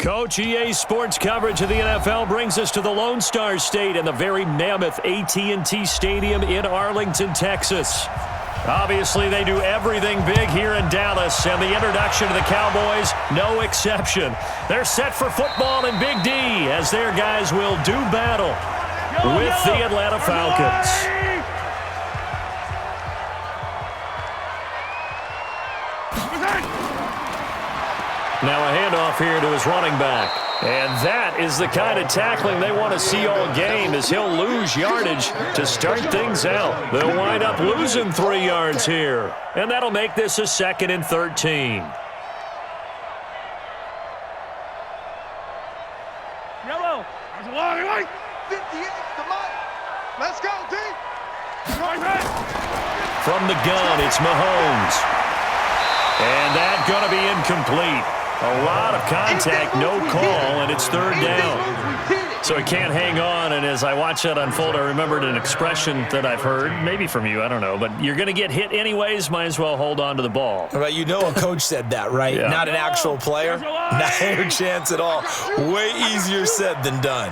Coach, EA Sports coverage of the NFL brings us to the Lone Star State and the very mammoth AT&T Stadium in Arlington, Texas. Obviously, they do everything big here in Dallas, and the introduction to the Cowboys, no exception. They're set for football in Big D as their guys will do battle with the Atlanta Falcons. Now a handoff here to his running back. And that is the kind of tackling they want to see all game as he'll lose yardage to start things out. They'll wind up losing 3 yards here. And that'll make this a 2nd and 13. Yellow. There's a long way. 58 to Mike. Let's go, D. From the gun, it's Mahomes. And that's going to be incomplete. A lot of contact, no call, and it's 3rd down. So he can't hang on, and as I watch that unfold, I remembered an expression that I've heard, maybe from you, I don't know, but you're going to get hit anyways, might as well hold on to the ball. Right, you know a coach said that, right? Yeah. Not an actual player. Not a chance at all. Way easier said than done.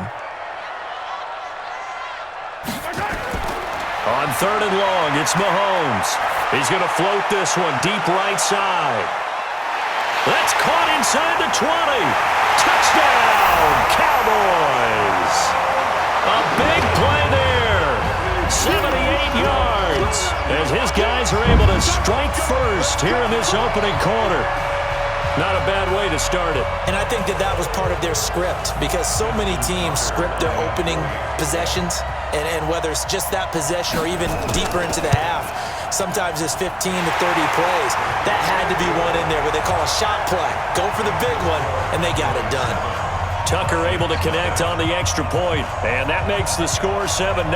On 3rd and long, it's Mahomes. He's going to float this one deep right side. That's caught inside the 20. Touchdown, Cowboys. A big play there. 78 yards as his guys are able to strike first here in this opening quarter. Not a bad way to start it. And I think that was part of their script because so many teams script their opening possessions, and whether it's just that possession or even deeper into the half, sometimes it's 15 to 30 plays. That had to be one in there where they call a shot play. Go for the big one, and they got it done. Tucker able to connect on the extra point, and that makes the score 7-0.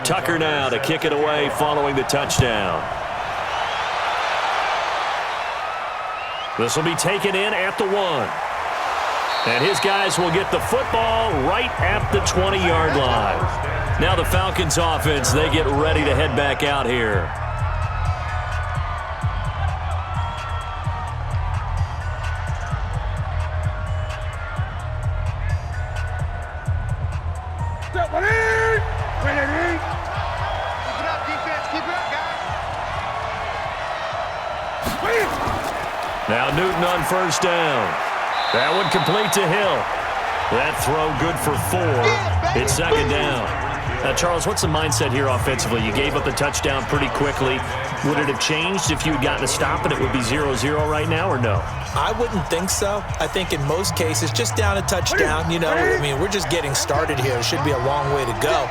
Tucker now to kick it away following the touchdown. This will be taken in at the 1. And his guys will get the football right at the 20-yard line. Now the Falcons offense, they get ready to head back out here. Now Newton on 1st down. That one complete to Hill. That throw good for 4. It's 2nd down. Now, Charles, what's the mindset here offensively? You gave up the touchdown pretty quickly. Would it have changed if you had gotten a stop and it would be 0-0 right now, or no? I wouldn't think so. I think in most cases, just down a touchdown, you know, I mean, we're just getting started here. It should be a long way to go.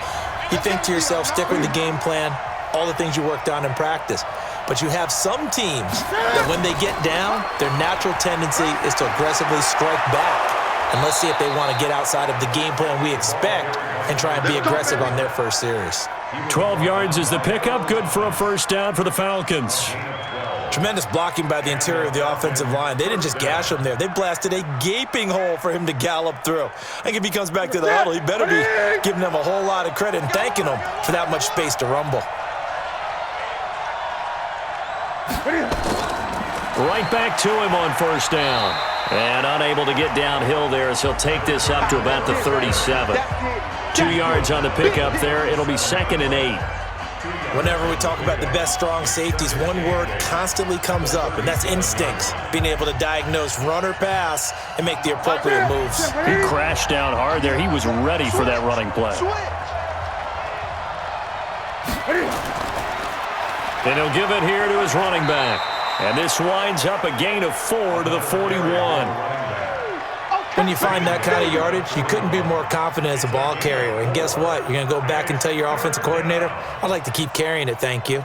You think to yourself, stick with the game plan, all the things you worked on in practice. But you have some teams that when they get down, their natural tendency is to aggressively strike back. And let's see if they want to get outside of the game plan we expect and try and be aggressive on their first series. 12 yards is the pickup. Good for a 1st down for the Falcons. Tremendous blocking by the interior of the offensive line. They didn't just gash him there. They blasted a gaping hole for him to gallop through. I think if he comes back to the huddle, he better be giving them a whole lot of credit and thanking them for that much space to rumble. Right back to him on 1st down. And unable to get downhill there as he'll take this up to about the 37. 2 yards on the pickup there. It'll be 2nd and 8. Whenever we talk about the best strong safeties, one word constantly comes up, and that's instincts. Being able to diagnose run or pass and make the appropriate moves. He crashed down hard there. He was ready for that running play. And he'll give it here to his running back. And this winds up a gain of 4 to the 41. When you find that kind of yardage, you couldn't be more confident as a ball carrier. And guess what? You're going to go back and tell your offensive coordinator, I'd like to keep carrying it, thank you.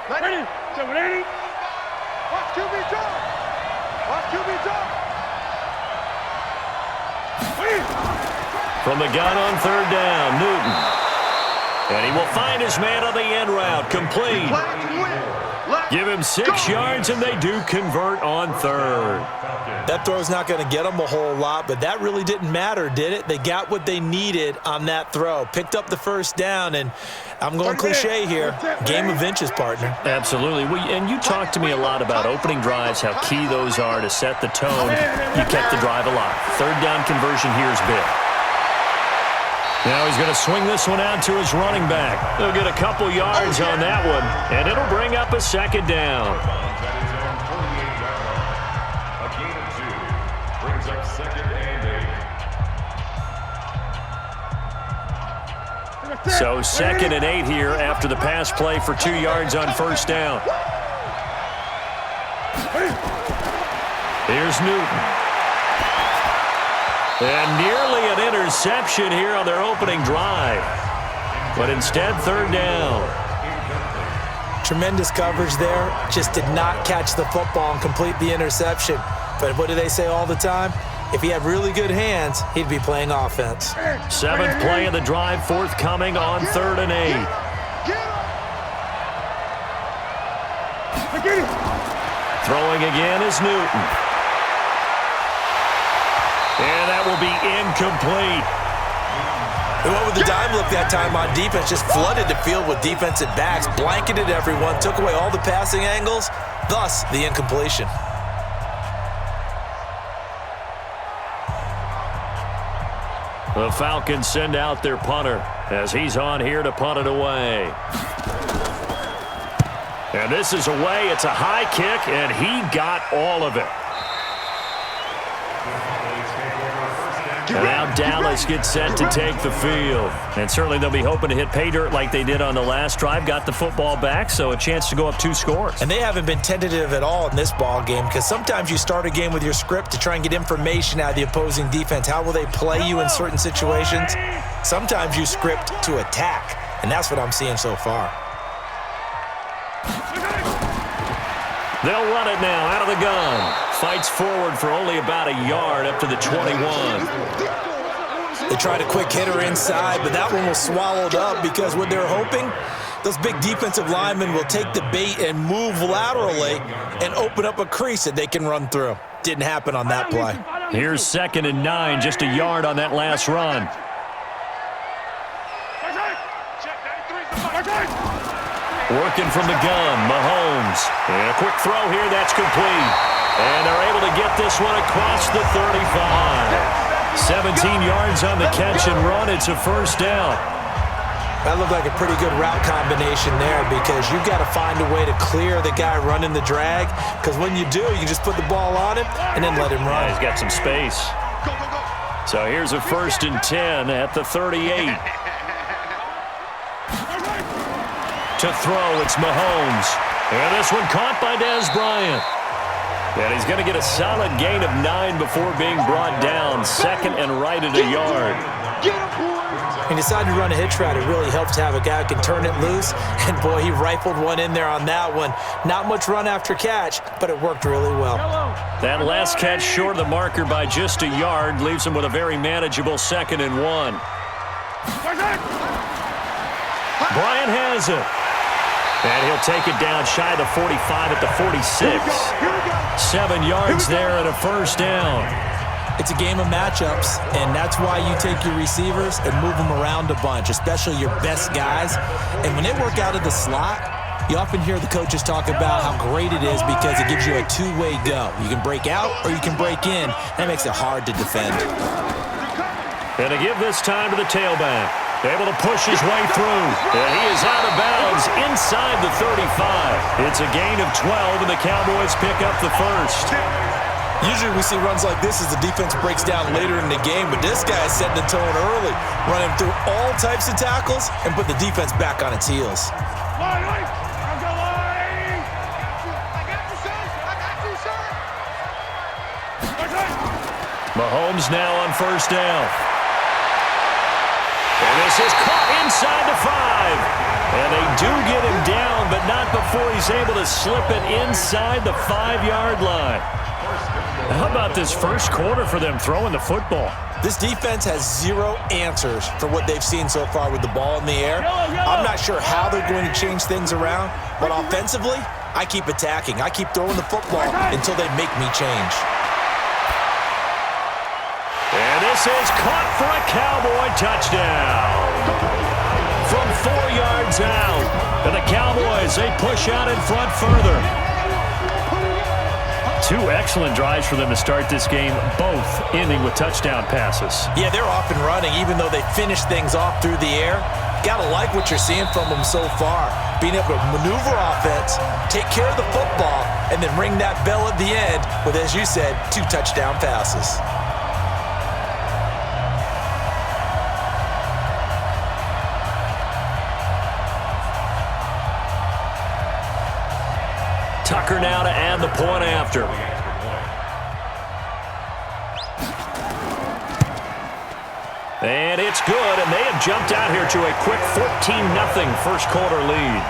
Ready? 780. Watch QB jump. Watch QB jump. From the gun on third down, Newton. And he will find his man on the end route, complete. Give him 6 yards, and they do convert on third. That throw's not going to get them a whole lot, but that really didn't matter, did it? They got what they needed on that throw. Picked up the first down, and I'm going cliche here. Game of inches, partner. Absolutely. And you talked to me a lot about opening drives, how key those are to set the tone. You kept the drive alive. Third down conversion here is big. Now he's going to swing this one out to his running back. He'll get a couple yards on that one, and it'll bring up a second down. A gain of 2 brings up 2nd and 8. So 2nd and 8 here after the pass play for 2 yards on first down. Here's Newton. And nearly an interception here on their opening drive. But instead, third down. Tremendous coverage there. Just did not catch the football and complete the interception. But what do they say all the time? If he had really good hands, he'd be playing offense. 7th play of the drive, forthcoming on 3rd and 8. Throwing again is Newton. And that will be incomplete. They went with the dime look that time on defense, just flooded the field with defensive backs, blanketed everyone, took away all the passing angles, thus the incompletion. The Falcons send out their punter as he's on here to punt it away. And this is away. It's a high kick, and he got all of it. And now Dallas gets set to take the field. And certainly they'll be hoping to hit pay dirt like they did on the last drive. Got the football back, so a chance to go up 2 scores. And they haven't been tentative at all in this ball game, because sometimes you start a game with your script to try and get information out of the opposing defense. How will they play you in certain situations? Sometimes you script to attack, and that's what I'm seeing so far. They'll run it now out of the gun. Fights forward for only about a yard up to the 21. They tried a quick hitter inside, but that one was swallowed up because what they're hoping, those big defensive linemen will take the bait and move laterally and open up a crease that they can run through. Didn't happen on that play. Here's 2nd and 9, just a yard on that last run. Working from the gun, Mahomes. And a quick throw here, that's complete. And they're able to get this one across the 35. 17 yards on the catch and run. It's a first down. That looked like a pretty good route combination there, because you've got to find a way to clear the guy running the drag, because when you do, you just put the ball on him and then let him run. Yeah, he's got some space. So here's a 1st and 10 at the 38. To throw, it's Mahomes. And this one caught by Dez Bryant. And he's going to get a solid gain of 9 before being brought down. 2nd and right at a yard. He decided to run a hitch route. It really helps to have a guy who can turn it loose. And, boy, he rifled one in there on that one. Not much run after catch, but it worked really well. That last catch short of the marker by just a yard leaves him with a very manageable 2nd and 1. Bryant has it. And he'll take it down shy of the 45 at the 46. 7 yards there and a first down. It's a game of matchups, and that's why you take your receivers and move them around a bunch, especially your best guys. And when they work out of the slot, you often hear the coaches talk about how great it is because it gives you a two-way go. You can break out or you can break in. That makes it hard to defend. And to give this time to the tailback. Able to push his way through. And he is out of bounds inside the 35. It's a gain of 12, and the Cowboys pick up the first. Usually we see runs like this as the defense breaks down later in the game, but this guy is setting the tone early, running through all types of tackles and put the defense back on its heels. Mahomes now on first down. And this is caught inside the 5. And they do get him down, but not before he's able to slip it inside the 5-yard line. How about this first quarter for them throwing the football? This defense has zero answers for what they've seen so far with the ball in the air. I'm not sure how they're going to change things around, but offensively, I keep attacking. I keep throwing the football until they make me change. And this is caught for a Cowboy touchdown. From 4 yards out. And the Cowboys, they push out in front further. 2 excellent drives for them to start this game, both ending with touchdown passes. Yeah, they're off and running, even though they finish things off through the air. Gotta like what you're seeing from them so far. Being able to maneuver offense, take care of the football, and then ring that bell at the end with, as you said, 2 touchdown passes. Tucker now to add the point after. And it's good, and they have jumped out here to a quick 14-0 first quarter lead.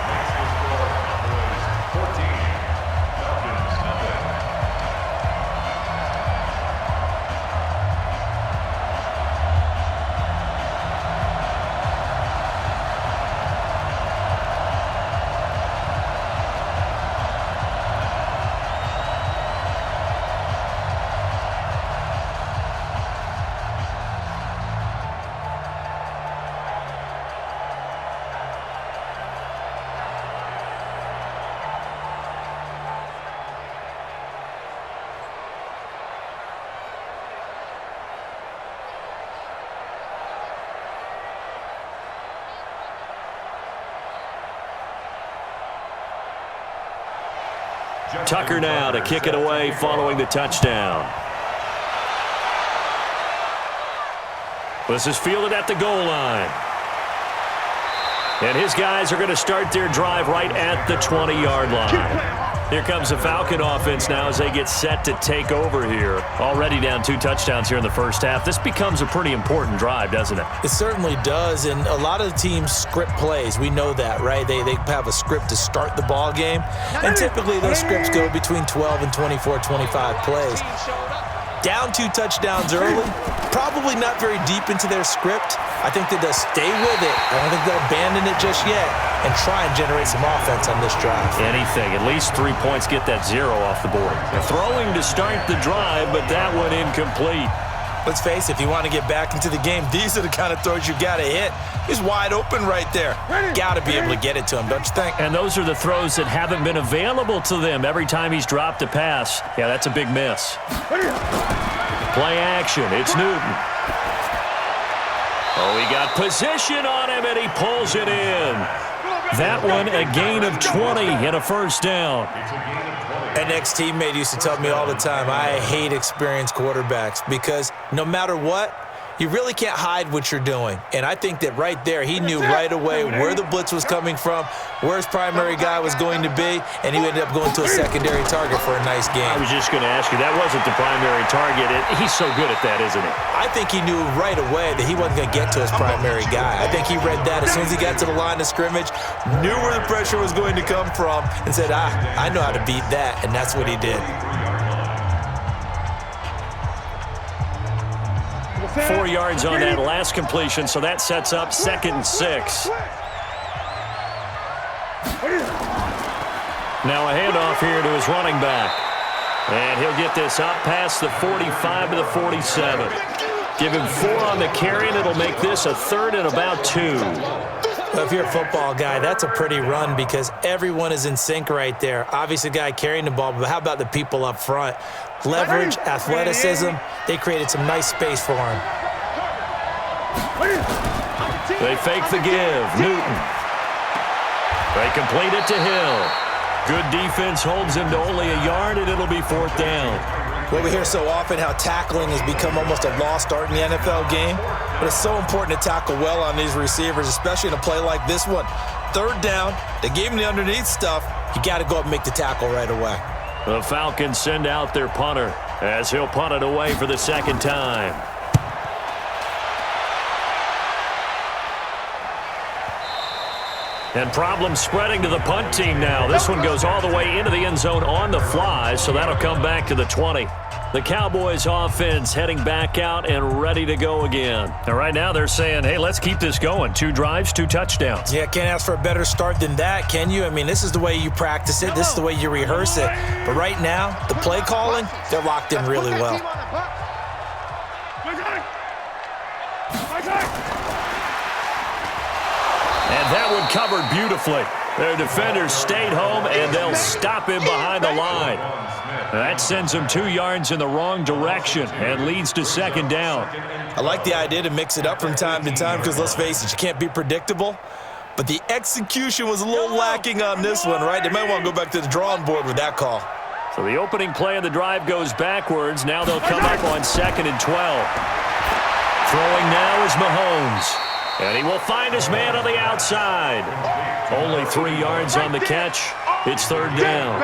Tucker now to kick it away following the touchdown. This is fielded at the goal line. And his guys are going to start their drive right at the 20-yard line. Here comes the Falcon offense now as they get set to take over here. Already down 2 touchdowns here in the first half. This becomes a pretty important drive, doesn't it? It certainly does, and a lot of the teams script plays. We know that, right? They have a script to start the ball game, and typically those scripts go between 12 and 24, 25 plays. Down 2 touchdowns early, probably not very deep into their script. I think that they'll stay with it. I don't think they'll abandon it just yet and try and generate some offense on this drive. Anything. At least 3 points get that 0 off the board. They're throwing to start the drive, but that one incomplete. Let's face it, if you want to get back into the game, these are the kind of throws you got to hit. He's wide open right there. Got to be able to get it to him, don't you think? And those are the throws that haven't been available to them every time he's dropped a pass. Yeah, that's a big miss. Play action. It's Newton. Oh, he got position on him, and he pulls it in. That one, a gain of 20 and a first down. An ex-teammate used to tell me all the time, I hate experienced quarterbacks because no matter what, you really can't hide what you're doing. And I think that right there, he knew right away where the blitz was coming from, where his primary guy was going to be, and he ended up going to a secondary target for a nice game. I was just going to ask you, that wasn't the primary target. He's so good at that, isn't he? I think he knew right away that he wasn't going to get to his primary guy. I think he read that as soon as he got to the line of scrimmage, knew where the pressure was going to come from, and said, I know how to beat that, and that's what he did. 4 yards on that last completion, so that sets up 2nd and 6. Now a handoff here to his running back. And he'll get this up past the 45 to the 47. Give him 4 on the carry, and it'll make this a 3rd and about 2. Well, if you're a football guy, that's a pretty run because everyone is in sync right there. Obviously, the guy carrying the ball, but how about the people up front? Leverage, athleticism, they created some nice space for him. They fake the give. Newton. They complete it to Hill. Good defense holds him to only a yard, and it'll be 4th down. Well, we hear so often how tackling has become almost a lost art in the NFL game, but it's so important to tackle well on these receivers, especially in a play like this one. 3rd down, they gave him the underneath stuff. You got to go up and make the tackle right away. The Falcons send out their punter, as he'll punt it away for the second time. And problems spreading to the punt team now. This one goes all the way into the end zone on the fly, so that'll come back to the 20. The Cowboys offense heading back out and ready to go again. And right now they're saying, hey, let's keep this going. 2 drives, 2 touchdowns. Yeah, can't ask for a better start than that, can you? I mean, this is the way you practice it. This is the way you rehearse it. But right now, the play calling, they're locked in really well. And that one covered beautifully. Their defenders stayed home, and they'll stop him behind the line. That sends him 2 yards in the wrong direction and leads to second down. I like the idea to mix it up from time to time because, let's face it, you can't be predictable. But the execution was a little lacking on this one, right? They might want to go back to the drawing board with that call. So the opening play of the drive goes backwards. Now they'll come up on 2nd and 12. Throwing now is Mahomes. And he will find his man on the outside. Only 3 yards on the catch. It's third down.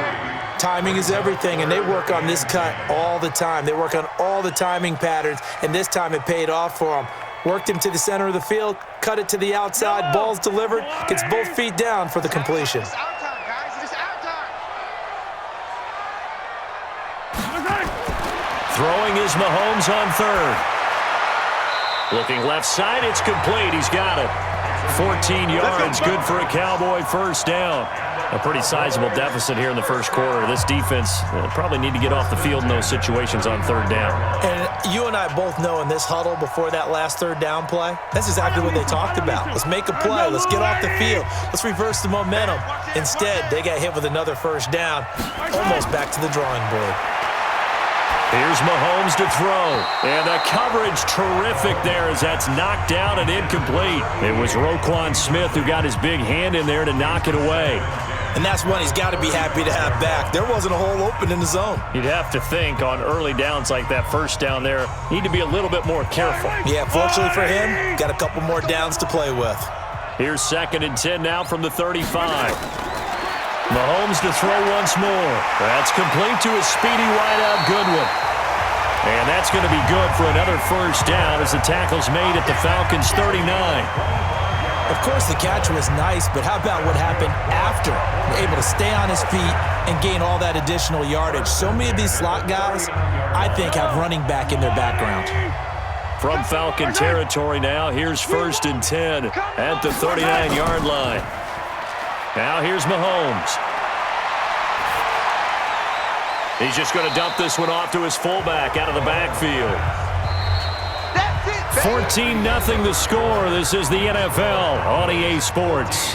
Timing is everything, and they work on this cut all the time. They work on all the timing patterns, and this time it paid off for them. Worked him to the center of the field, cut it to the outside, ball's delivered, gets both feet down for the completion. It's our time, guys. It's our time. Throwing is Mahomes on 3rd. Looking left side, it's complete. He's got it. 14 yards, good for a Cowboy first down. A pretty sizable deficit here in the first quarter. This defense probably need to get off the field in those situations on 3rd down. And you and I both know in this huddle before that last 3rd down play, that's exactly what they talked about. Let's make a play. Let's get off the field. Let's reverse the momentum. Instead, they got hit with another first down, almost back to the drawing board. Here's Mahomes to throw. And the coverage terrific there as that's knocked down and incomplete. It was Roquan Smith who got his big hand in there to knock it away. And that's one he's got to be happy to have back. There wasn't a hole open in the zone. You'd have to think on early downs like that first down there, need to be a little bit more careful. Yeah, fortunately for him, got a couple more downs to play with. Here's 2nd and 10 now from the 35. Mahomes to throw once more. That's complete to a speedy wideout Goodwin. And that's going to be good for another first down as the tackle's made at the Falcons' 39. Of course, the catch was nice, but how about what happened after? Able to stay on his feet and gain all that additional yardage. So many of these slot guys, I think, have running back in their background. From Falcon territory now, here's 1st and 10 at the 39-yard line. Now here's Mahomes. He's just going to dump this one off to his fullback out of the backfield. 14-0 the score. This is the NFL on EA Sports.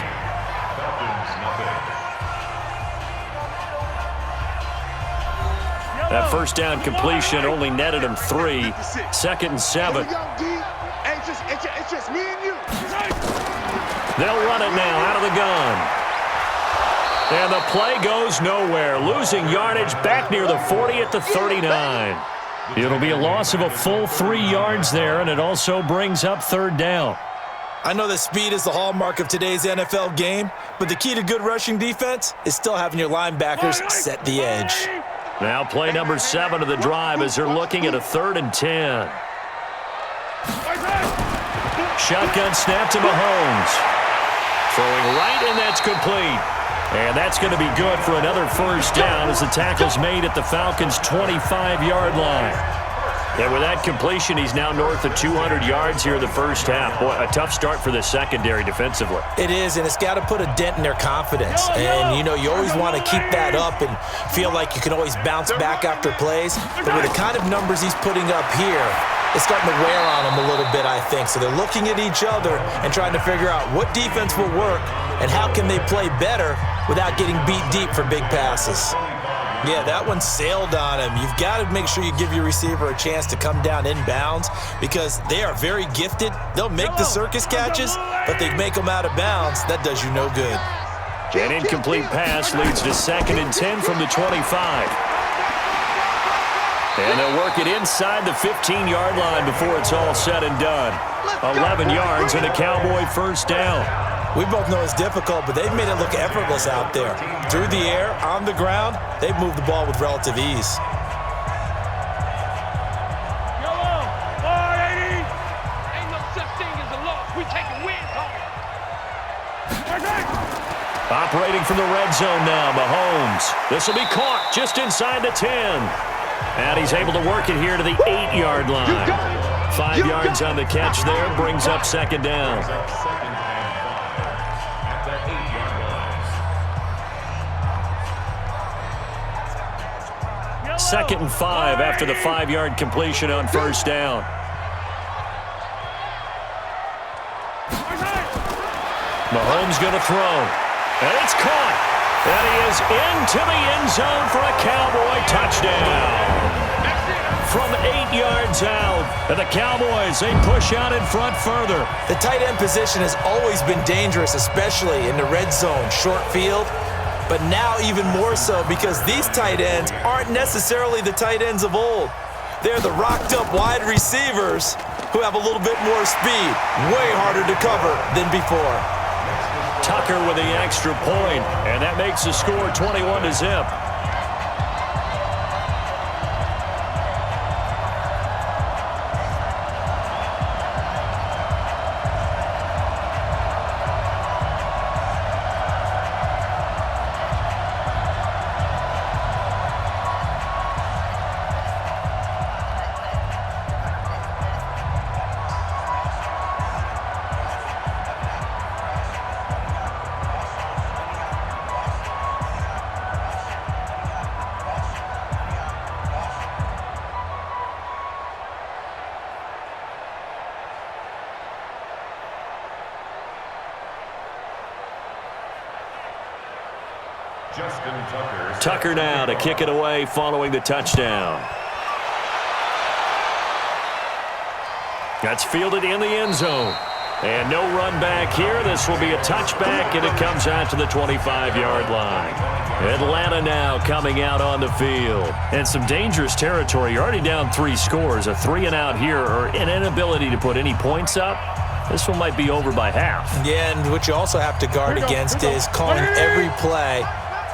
That first down completion only netted him 3. 2nd and 7. It's just me and you. They'll run it now out of the gun. And the play goes nowhere. Losing yardage back near the 40 at the 39. It'll be a loss of a full 3 yards there, and it also brings up 3rd down. I know that speed is the hallmark of today's NFL game, but the key to good rushing defense is still having your linebackers set the edge. Now play number 7 of the drive as they're looking at a 3rd and 10. Shotgun snap to Mahomes. Throwing right, and that's complete. And that's going to be good for another first down as the tackle's made at the Falcons' 25-yard line. And with that completion, he's now north of 200 yards here in the first half. Boy, a tough start for the secondary defensively. It is, and it's got to put a dent in their confidence. And, you know, you always want to keep that up and feel like you can always bounce back after plays. But with the kind of numbers he's putting up here, it's starting to wear on them a little bit, I think. So they're looking at each other and trying to figure out what defense will work and how can they play better without getting beat deep for big passes. Yeah, that one sailed on him. You've got to make sure you give your receiver a chance to come down inbounds because they are very gifted. They'll make the circus catches, but they make them out of bounds. That does you no good. An incomplete pass leads to 2nd and 10 from the 25. And they'll work it inside the 15-yard line before it's all said and done. 11 yards and a Cowboy first down. We both know it's difficult, but they've made it look effortless out there. Through the air, on the ground, they've moved the ball with relative ease. Operating from the red zone now, Mahomes. This will be caught just inside the 10. And he's able to work it here to the 8-yard line. 5 yards on the catch there, brings up second down. Second and 5 after the 5-yard completion on first down. Mahomes going to throw. And it's caught. And he is into the end zone for a Cowboy touchdown. From 8 yards out. And the Cowboys, they push out in front further. The tight end position has always been dangerous, especially in the red zone, short field. But now even more so because these tight ends aren't necessarily the tight ends of old. They're the rocked-up wide receivers who have a little bit more speed. Way harder to cover than before. Tucker with the extra point, and that makes the score 21-0. Tucker now to kick it away following the touchdown. That's fielded in the end zone. And no run back here. This will be a touchback, and it comes out to the 25-yard line. Atlanta now coming out on the field. And some dangerous territory. You're already down 3 scores. A 3-and-out here, or an inability to put any points up. This one might be over by half. Yeah, and what you also have to guard against is calling every play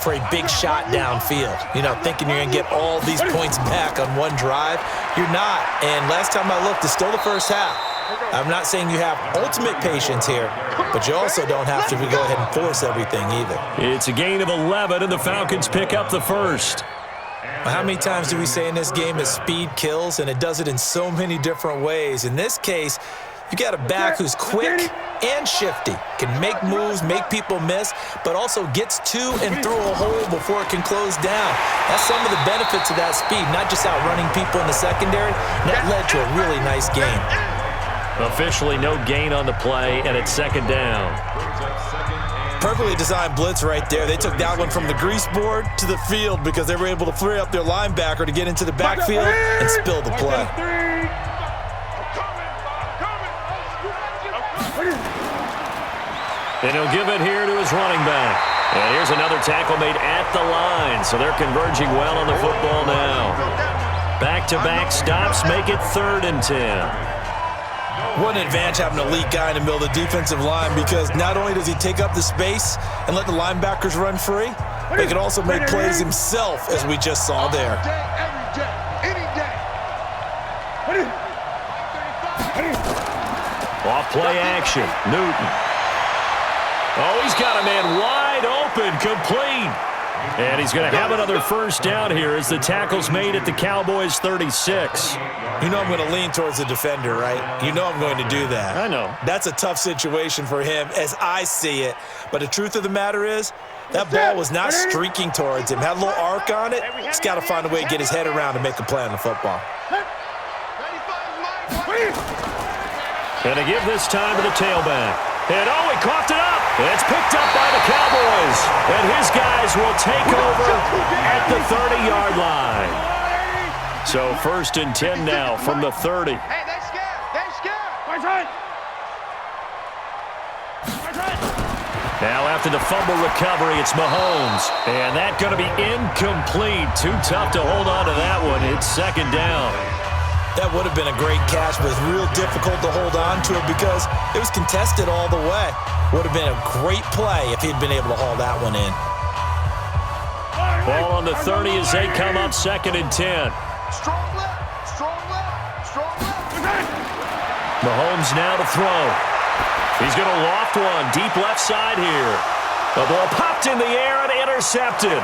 for a big shot downfield. You know, thinking you're going to get all these points back on one drive. You're not. And last time I looked, it's still the first half. I'm not saying you have ultimate patience here, but you also don't have to go ahead and force everything either. It's a gain of 11, and the Falcons pick up the first. How many times do we say in this game that speed kills, and it does it in so many different ways? In this case, you got a back who's quick and shifty, can make moves, make people miss, but also gets to and through a hole before it can close down. That's some of the benefits of that speed, not just outrunning people in the secondary. And that led to a really nice game. Officially no gain on the play, and it's second down. Perfectly designed blitz right there. They took that one from the grease board to the field because they were able to free up their linebacker to get into the backfield and spill the play. And he'll give it here to his running back. And here's another tackle made at the line, so they're converging well on the football now. Back-to-back stops make it 3rd and 10. What an advantage having an elite guy in the middle of the defensive line, because not only does he take up the space and let the linebackers run free, but he can also make plays himself, as we just saw there. Off play action, Newton. Oh, he's got a man wide open, complete. And he's going to have another first down here as the tackle's made at the Cowboys' 36. You know I'm going to lean towards the defender, right? You know I'm going to do that. I know. That's a tough situation for him as I see it. But the truth of the matter is, that ball was not streaking towards him. Had a little arc on it. He's got to find a way to get his head around and make a play on the football. And to give this time to the tailback. And oh, he coughed it up. It's picked up by the Cowboys. And his guys will take over at the 30-yard line. So 1st and 10 now from the 30. Hey, they scared. They scared. Now after the fumble recovery, it's Mahomes. And that's going to be incomplete. Too tough to hold on to that one. It's 2nd down. That would have been a great catch, but it's real difficult to hold on to it because it was contested all the way. Would have been a great play if he'd been able to haul that one in. Ball on the 30 as they come up 2nd and 10. Strong left. Strong left. Strong left. Mahomes now to throw. He's going to loft one deep left side here. The ball popped in the air and intercepted.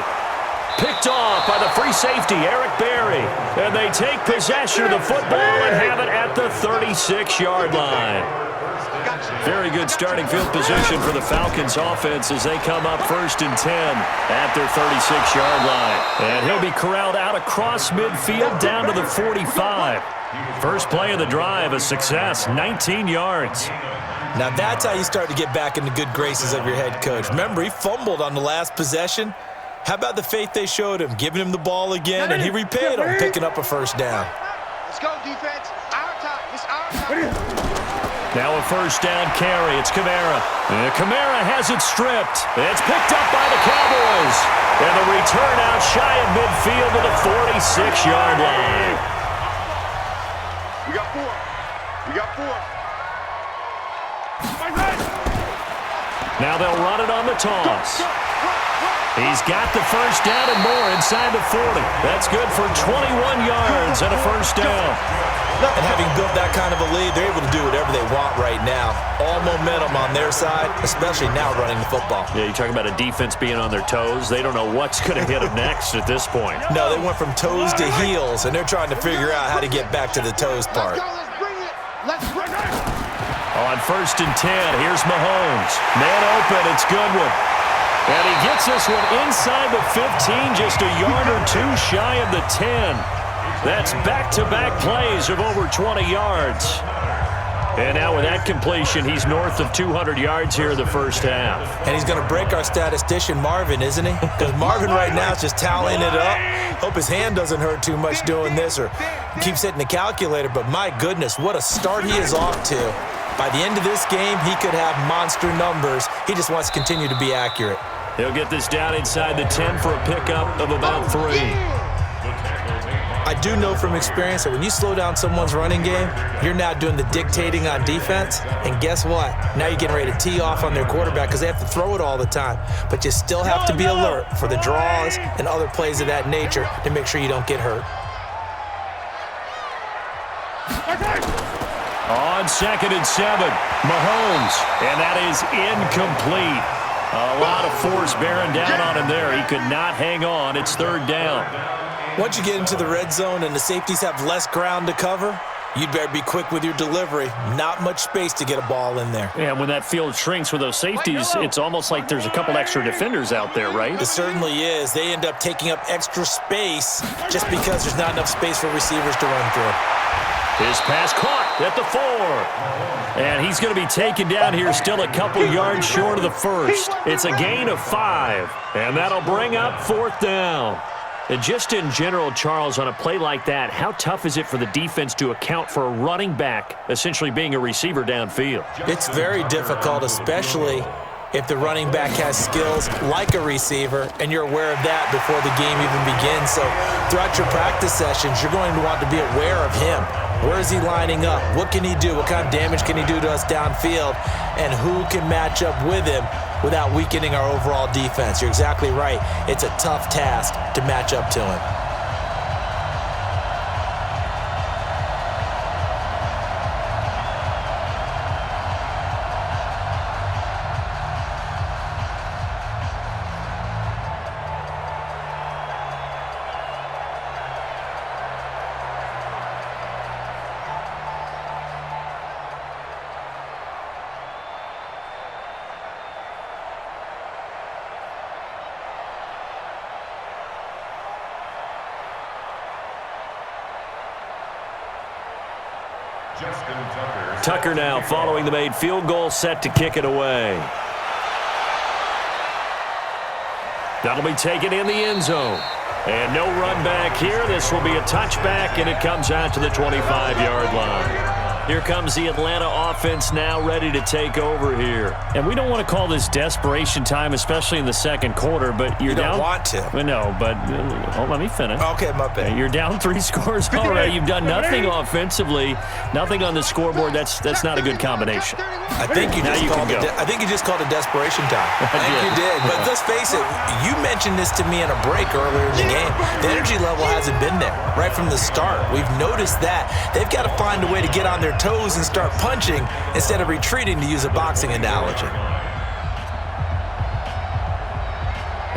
Picked off by the free safety, Eric Berry. And they take possession of the football and have it at the 36-yard line. Very good starting field position for the Falcons offense as they come up 1st and 10 at their 36-yard line. And he'll be corralled out across midfield down to the 45. First play of the drive, a success, 19 yards. Now that's how you start to get back in the good graces of your head coach. Remember, he fumbled on the last possession. How about the faith they showed him, giving him the ball again, and he repaid him, picking up a first down. Let's go, defense. Our time. It's our time. Now a first down carry. It's Kamara. And Kamara has it stripped. It's picked up by the Cowboys. And the return out shy of midfield to the 46-yard line. We got 4. We got 4. Now they'll run it on the toss. He's got the first down and more inside the 40. That's good for 21 yards and a first down. And having built that kind of a lead, they're able to do whatever they want right now. All momentum on their side, especially now running the football. Yeah, you're talking about a defense being on their toes. They don't know what's going to hit them next at this point. No, they went from toes to heels, and they're trying to figure out how to get back to the toes part. Let's bring it. Let's bring it. On 1st and 10, here's Mahomes. Man open, it's Goodwin. And he gets this one inside the 15, just a yard or two shy of the 10. That's back-to-back plays of over 20 yards. And now with that completion, he's north of 200 yards here in the first half. And he's going to break our statistician Marvin, isn't he? Because Marvin right now is just tallying it up. Hope his hand doesn't hurt too much doing this or keeps hitting the calculator. But my goodness, what a start he is off to. By the end of this game, he could have monster numbers. He just wants to continue to be accurate. He'll get this down inside the 10 for a pickup of about 3. I do know from experience that when you slow down someone's running game, you're now doing the dictating on defense. And guess what? Now you're getting ready to tee off on their quarterback because they have to throw it all the time. But you still have to be alert for the draws and other plays of that nature to make sure you don't get hurt. On 2nd and 7, Mahomes. And that is incomplete. A lot of force bearing down on him there. He could not hang on. It's 3rd down. Once you get into the red zone and the safeties have less ground to cover, you'd better be quick with your delivery. Not much space to get a ball in there. And when that field shrinks with those safeties, it's almost like there's a couple extra defenders out there, right? It certainly is. They end up taking up extra space just because there's not enough space for receivers to run through. His pass caught at the 4. And he's going to be taken down here still a couple yards short of the first. It's a gain of 5. And that'll bring up 4th down. And just in general, Charles, on a play like that, how tough is it for the defense to account for a running back essentially being a receiver downfield? It's very difficult, especially if the running back has skills like a receiver, and you're aware of that before the game even begins. So throughout your practice sessions, you're going to want to be aware of him. Where is he lining up? What can he do? What kind of damage can he do to us downfield? And who can match up with him without weakening our overall defense? You're exactly right. It's a tough task to match up to him. Tucker now following the made field goal, set to kick it away. That'll be taken in the end zone. And no run back here. This will be a touchback, and it comes out to the 25-yard line. Here comes the Atlanta offense now ready to take over here. And we don't want to call this desperation time, especially in the second quarter, but you're down. You don't want to. Well, no, but let me finish. Okay, my bad. You're down 3 scores already. You've done nothing offensively, nothing on the scoreboard. That's not a good combination. I think you just called it desperation time. I think you did. But let's face it, you mentioned this to me in a break earlier in the game. The energy level hasn't been there right from the start. We've noticed that. They've got to find a way to get on their toes and start punching instead of retreating, to use a boxing analogy.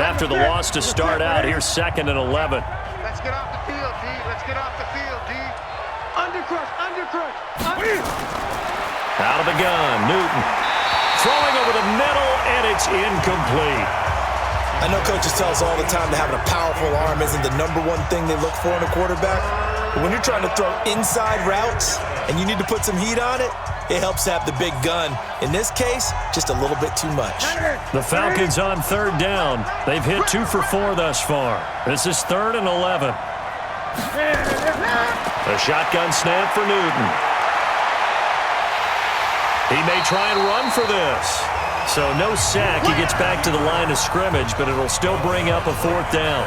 after the loss to start out. Here's 2nd and 11. Let's get off the field, D. Let's get off the field, D. Undercrush. Out of the gun, Newton. Throwing over the middle, and it's incomplete. I know coaches tell us all the time that having a powerful arm isn't the #1 thing they look for in a quarterback. But when you're trying to throw inside routes and you need to put some heat on it, it helps to have the big gun. In this case, just a little bit too much. The Falcons on 3rd down. They've hit 2 for 4 thus far. This is 3rd and 11. A shotgun snap for Newton. He may try and run for this. So no sack. He gets back to the line of scrimmage, but it'll still bring up a 4th down.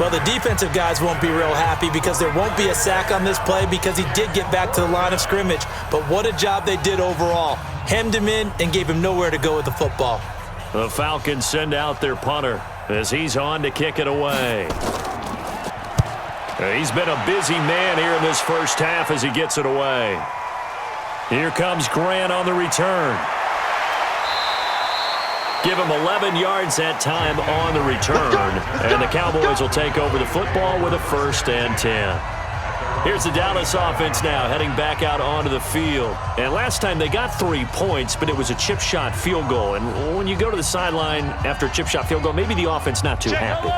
Well, the defensive guys won't be real happy because there won't be a sack on this play because he did get back to the line of scrimmage. But what a job they did overall. Hemmed him in and gave him nowhere to go with the football. The Falcons send out their punter as he's on to kick it away. He's been a busy man here in this first half as he gets it away. Here comes Grant on the return. Give him 11 yards that time on the return. And the Cowboys will take over the football with a 1st and 10. Here's the Dallas offense now heading back out onto the field. And last time they got 3 points, but it was a chip shot field goal. And when you go to the sideline after a chip shot field goal, maybe the offense not too happy.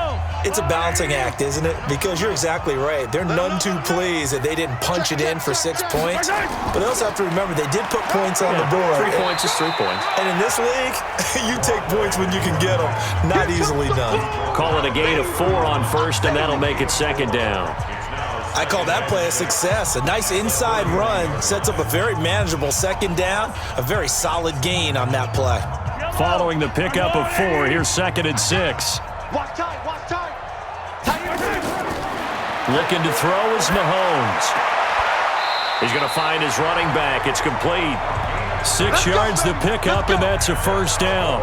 It's a balancing act, isn't it? Because you're exactly right. They're none too pleased that they didn't punch it in for 6 points. But they also have to remember they did put points on the board. 3 points is 3 points. And in this league, you take points when you can get them. Not easily done. Call it a gain of 4 on 1st, and that'll make it 2nd down. I call that play a success. A nice inside run sets up a very manageable 2nd down. A very solid gain on that play. Following the pickup of 4, here's 2nd and 6. Watch tight. Looking to throw is Mahomes. He's going to find his running back. It's complete. 6 yards to pick up, and that's a 1st down.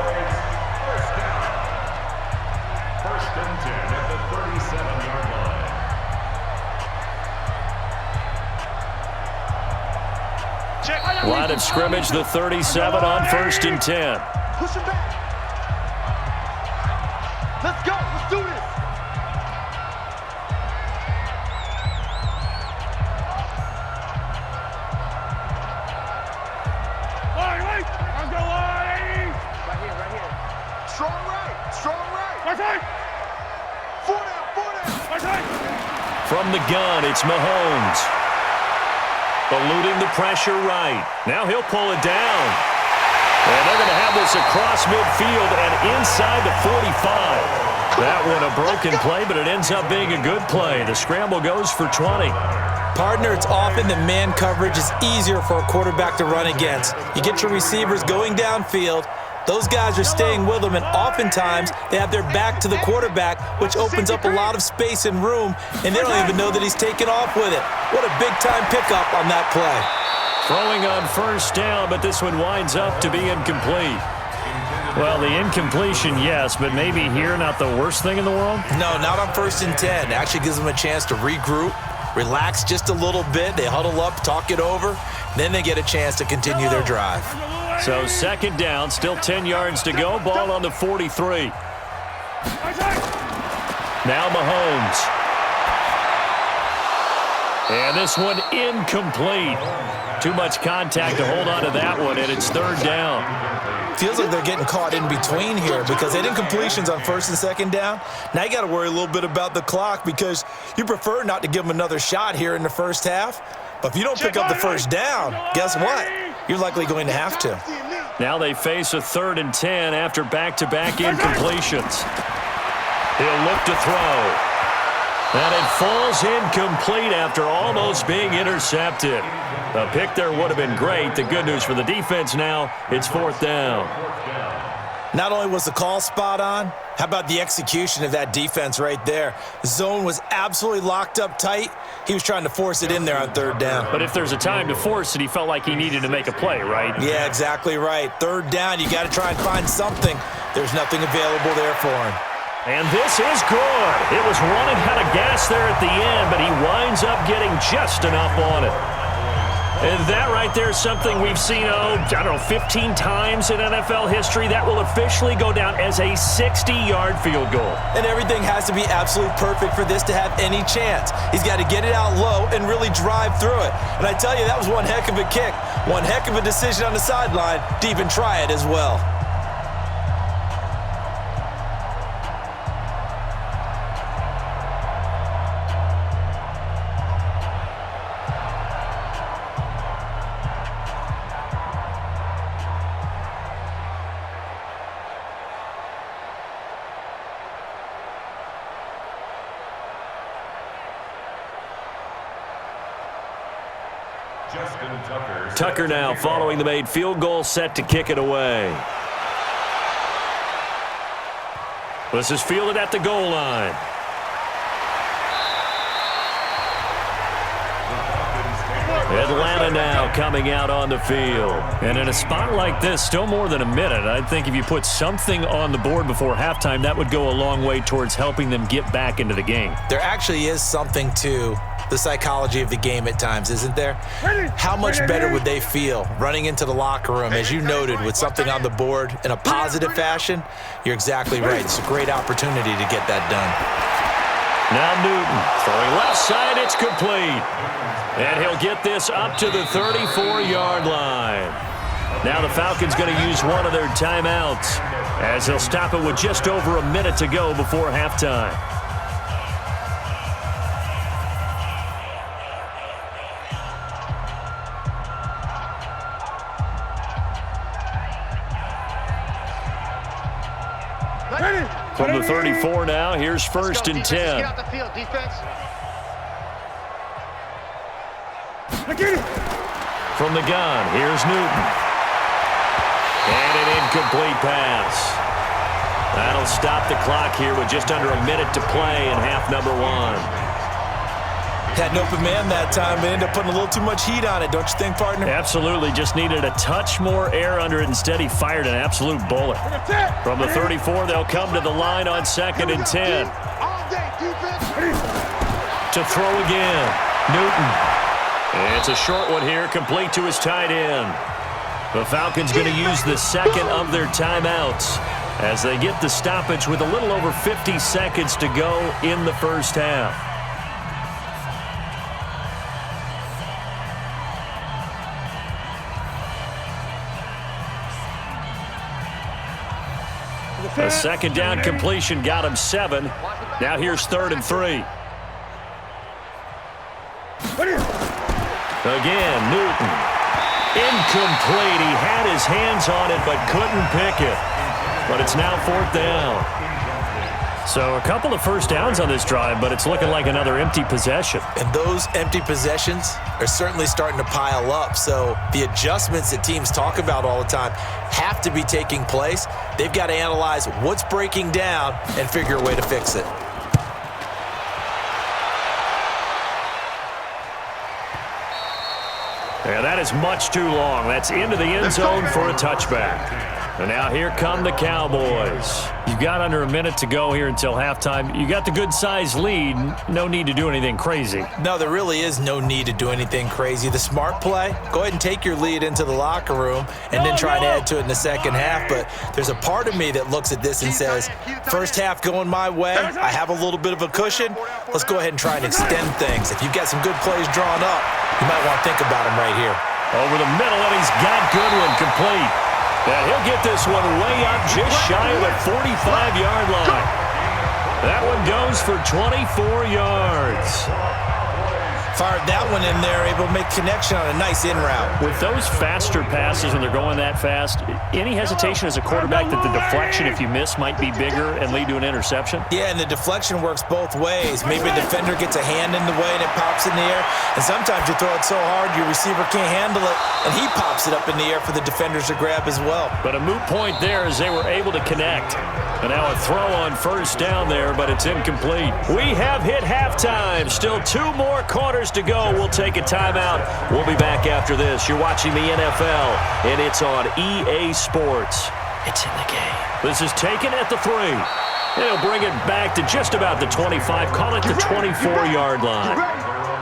1st and 10 at the 37-yard line. Line of scrimmage, the 37 on 1st and 10. Push him back. Let's go. Let's do this. From the gun, it's Mahomes. Eluding the pressure right. Now he'll pull it down. And they're going to have this across midfield and inside the 45. That one a broken play, but it ends up being a good play. The scramble goes for 20. Partner, it's often that man coverage is easier for a quarterback to run against. You get your receivers going downfield. Those guys are staying with them, and oftentimes they have their back to the quarterback, which opens up a lot of space and room, and they don't even know that he's taken off with it. What a big-time pickup on that play. Throwing on 1st down, but this one winds up to be incomplete. Well, the incompletion, yes, but maybe here not the worst thing in the world? No, not on 1st and 10. It actually gives them a chance to regroup, relax just a little bit. They huddle up, talk it over, then they get a chance to continue their drive. So 2nd down, still 10 yards to go. Ball on the 43. Now Mahomes. And this one incomplete. Too much contact to hold on to that one, and it's 3rd down. Feels like they're getting caught in between here because they did incompletions on 1st and 2nd down. Now you got to worry a little bit about the clock because you prefer not to give them another shot here in the first half. But if you don't pick up the 1st down, guess what? You're likely going to have to. Now they face a 3rd and 10 after back-to-back incompletions. He'll look to throw. And it falls incomplete after almost being intercepted. A pick there would have been great. The good news for the defense now, it's 4th down. Not only was the call spot on, how about the execution of that defense right there? The zone was absolutely locked up tight. He was trying to force it in there on 3rd down. But if there's a time to force it, he felt like he needed to make a play, right? Yeah, exactly right. 3rd down, you got to try and find something. There's nothing available there for him. And this is good. It was running out of gas there at the end, but he winds up getting just enough on it. And that right there is something we've seen, 15 times in NFL history. That will officially go down as a 60-yard field goal. And everything has to be absolutely perfect for this to have any chance. He's got to get it out low and really drive through it. And I tell you, that was one heck of a kick. One heck of a decision on the sideline to even try it as well. Tucker now following the made field goal, set to kick it away. This is fielded at the goal line. Atlanta now coming out on the field. And in a spot like this, still more than a minute, I think if you put something on the board before halftime, that would go a long way towards helping them get back into the game. There actually is something to the psychology of the game at times, isn't there? How much better would they feel running into the locker room, as you noted, with something on the board in a positive fashion? You're exactly right. It's a great opportunity to get that done. Now Newton throwing left side. It's complete. And he'll get this up to the 34-yard line. Now the Falcons going to use one of their timeouts as they'll stop it with just over a minute to go before halftime. From the 34 now, here's first and 10. Get out the field, defense. From the gun, here's Newton. And an incomplete pass. That'll stop the clock here with just under a minute to play in half number one. Had an open man that time, but ended up putting a little too much heat on it, don't you think, partner? Absolutely. Just needed a touch more air under it. Instead, he fired an absolute bullet. From the 34, they'll come to the line on second and 10. To throw again. Newton. It's a short one here, complete to his tight end. The Falcons going to use the second of their timeouts as they get the stoppage with a little over 50 seconds to go in the first half. A second down completion got him 7. Now here's third and 3. Again, Newton. Incomplete. He had his hands on it but couldn't pick it. But it's now fourth down. So a couple of first downs on this drive, but it's looking like another empty possession. And those empty possessions are certainly starting to pile up. So the adjustments that teams talk about all the time have to be taking place. They've got to analyze what's breaking down and figure a way to fix it. Yeah, that is much too long. That's into the end zone for a touchback. And now here come the Cowboys. You've got under a minute to go here until halftime. You got the good-sized lead. No need to do anything crazy. No, there really is no need to do anything crazy. The smart play, go ahead and take your lead into the locker room and then try and add to it in the second half. But there's a part of me that looks at this and says, first half going my way, I have a little bit of a cushion. Let's go ahead and try and extend things. If you've got some good plays drawn up, you might want to think about them right here. Over the middle, and he's got Goodwin complete. And he'll get this one way up just shy of the 45-yard line. That one goes for 24 yards. Fired that one in there, able to make connection on a nice in route. With those faster passes when they're going that fast, any hesitation as a quarterback that the deflection, if you miss, might be bigger and lead to an interception? Yeah, and the deflection works both ways. Maybe a defender gets a hand in the way and it pops in the air. And sometimes you throw it so hard your receiver can't handle it, and he pops it up in the air for the defenders to grab as well. But a moot point there as they were able to connect. And now a throw on first down there, but it's incomplete. We have hit halftime. Still 2 more quarters to go. We'll take a timeout. We'll be back after this. You're watching the NFL, and it's on EA Sports. It's in the game. This is taken at the 3. They'll bring it back to just about the 25. Call it the 24-yard line.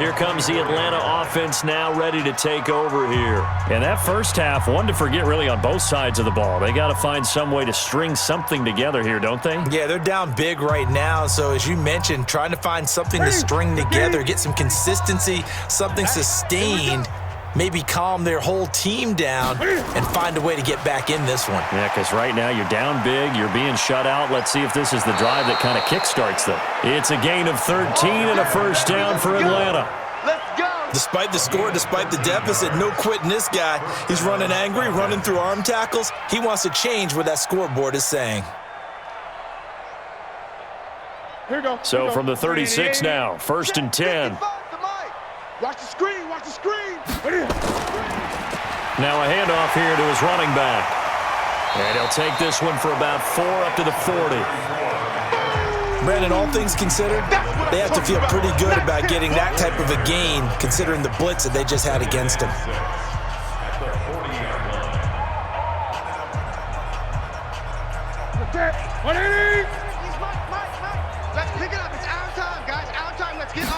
Here comes the Atlanta offense now ready to take over here. And that first half, one to forget really on both sides of the ball. They got to find some way to string something together here, don't they? Yeah, they're down big right now. So as you mentioned, trying to find something to string together, get some consistency, something sustained, maybe calm their whole team down and find a way to get back in this one. Yeah, because right now you're down big, you're being shut out. Let's see if this is the drive that kind of kickstarts them. It's a gain of 13 and a first down for Atlanta. Let's go. Despite the score, despite the deficit, no quitting this guy. He's running angry, running through arm tackles. He wants to change what that scoreboard is saying. Here we go. So from the 36 now, first and 10. Watch the screen, watch the screen. Now a handoff here to his running back. And he'll take this one for about 4 up to the 40. Brandon, all things considered, they have to feel pretty good about getting that type of a gain, considering the blitz that they just had against them. Let's pick it up. It's our time, guys. Our time. Let's get up.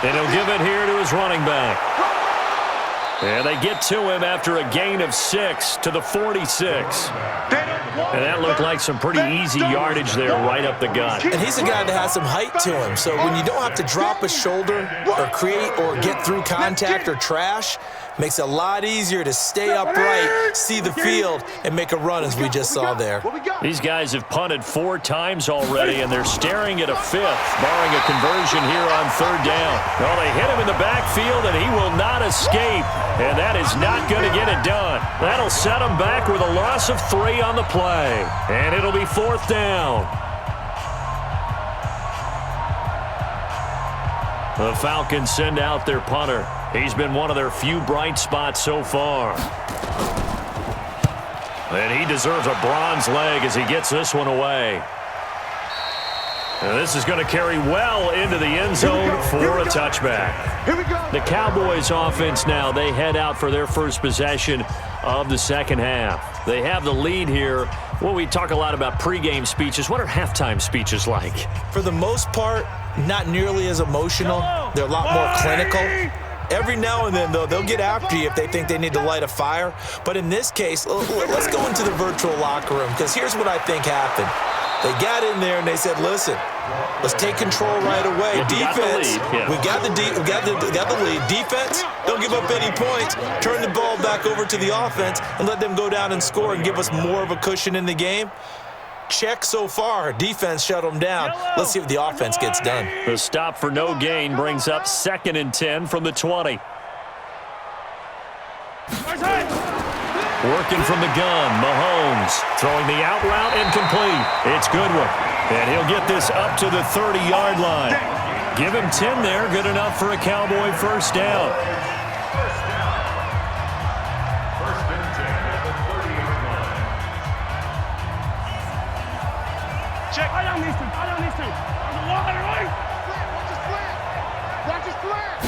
And he'll give it here to his running back. And they get to him after a gain of 6 to the 46. And that looked like some pretty easy yardage there right up the gut. And he's a guy that has some height to him. So when you don't have to drop a shoulder or create or get through contact or trash, makes it a lot easier to stay upright, see the field, and make a run as we just saw there. These guys have punted 4 times already, and they're staring at a 5th, barring a conversion here on 3rd down. Well, they hit him in the backfield, and he will not escape. And that is not going to get it done. That'll set him back with a loss of 3 on the play. And it'll be 4th down. The Falcons send out their punter. He's been one of their few bright spots so far. And he deserves a bronze leg as he gets this one away. And this is going to carry well into the end zone for a touchback. Here we go. The Cowboys offense now, they head out for their first possession of the second half. They have the lead here. Well, we talk a lot about pregame speeches. What are halftime speeches like? For the most part, not nearly as emotional. They're a lot more clinical. Every now and then, though, they'll get after you if they think they need to light a fire. But in this case, let's go into the virtual locker room, because here's what I think happened. They got in there and they said, listen, let's take control right away. Defense, we got the lead. Defense, don't give up any points. Turn the ball back over to the offense and let them go down and score and give us more of a cushion in the game. Check so far. Defense shut them down. Let's see what the offense gets done. The stop for no gain brings up 2nd and 10 from the 20. Working from the gun, Mahomes throwing the out route incomplete. It's Goodwin, and he'll get this up to the 30-yard line. Give him 10 there, good enough for a Cowboy first down. First and 10 at the 38 line. Check. I don't need to. On the line, right? Watch his flat.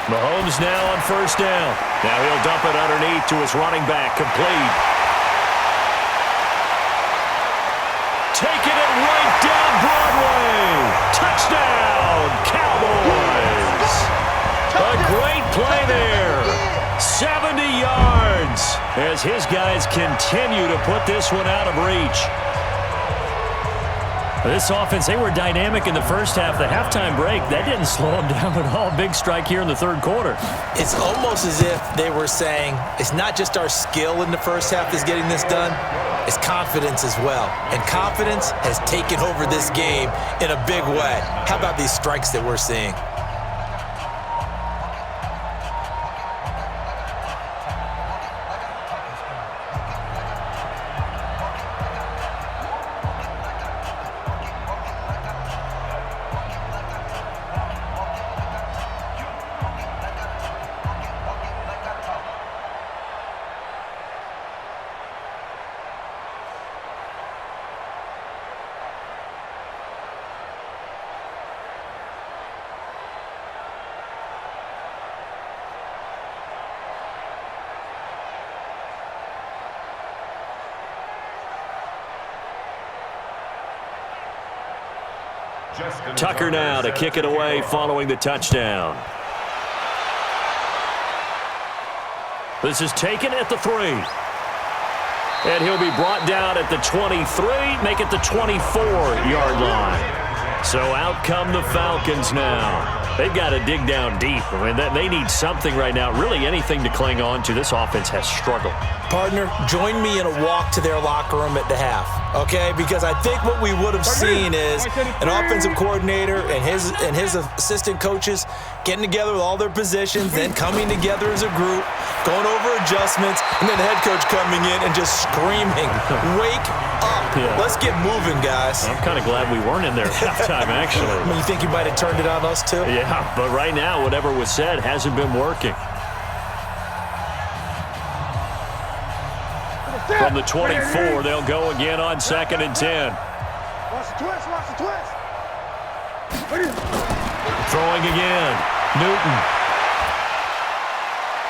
Mahomes now on first down. Now he'll dump it underneath to his running back, complete. Taking it right down Broadway. Touchdown, Cowboys. A great play there. 70 yards as his guys continue to put this one out of reach. This offense, they were dynamic in the first half. The halftime break, that didn't slow them down at all. Big strike here in the 3rd quarter. It's almost as if they were saying, it's not just our skill in the first half that's getting this done, it's confidence as well. And confidence has taken over this game in a big way. How about these strikes that we're seeing? Tucker now to kick it away following the touchdown. This is taken at the 3. And he'll be brought down at the 23, make it the 24-yard line. So out come the Falcons now. They've got to dig down deep. I mean, they need something right now, really anything to cling on to. This offense has struggled. Partner, join me in a walk to their locker room at the half, okay? Because I think what we would have seen is an offensive coordinator and his assistant coaches getting together with all their positions, then coming together as a group, going over adjustments, and then the head coach coming in and just screaming, "Wake up. Yeah. Let's get moving, guys." I'm kind of glad we weren't in there at halftime, actually. I mean, you think you might have turned it on us, too? Yeah, but right now, whatever was said hasn't been working. From the 24, they'll go again on 2nd and 10. Watch the twist, watch the twist. Throwing again. Newton.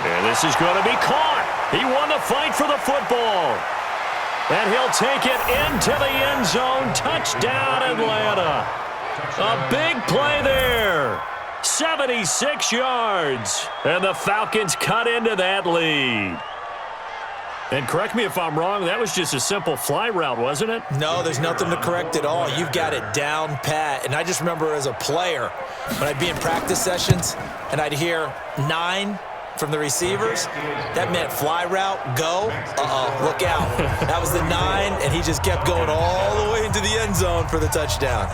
And this is going to be caught. He won the fight for the football. And he'll take it into the end zone. Touchdown, Atlanta. A big play there. 76 yards. And the Falcons cut into that lead. And correct me if I'm wrong, that was just a simple fly route, wasn't it? No, there's nothing to correct at all. You've got it down pat. And I just remember as a player, when I'd be in practice sessions and I'd hear 9 from the receivers, that meant fly route, go, look out. That was the 9, and he just kept going all the way into the end zone for the touchdown.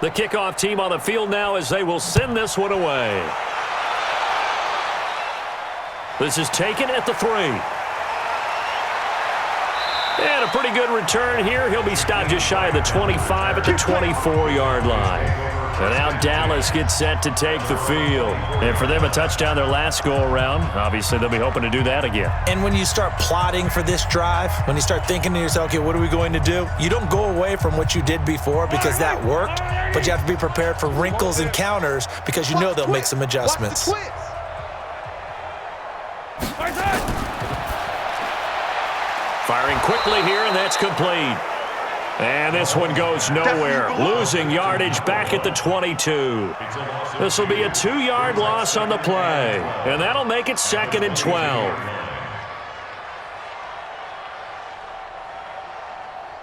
The kickoff team on the field now as they will send this one away. This is taken at the 3. And a pretty good return here. He'll be stopped just shy of the 25 at the 24-yard line. And now Dallas gets set to take the field. And for them, a touchdown their last go-around. Obviously, they'll be hoping to do that again. And when you start plotting for this drive, when you start thinking to yourself, okay, what are we going to do? You don't go away from what you did before because that worked, but you have to be prepared for wrinkles and counters because you know they'll make some adjustments. Firing quickly here, and that's complete. And this one goes nowhere, losing yardage back at the 22. This will be a 2-yard loss on the play, and that'll make it 2nd and 12.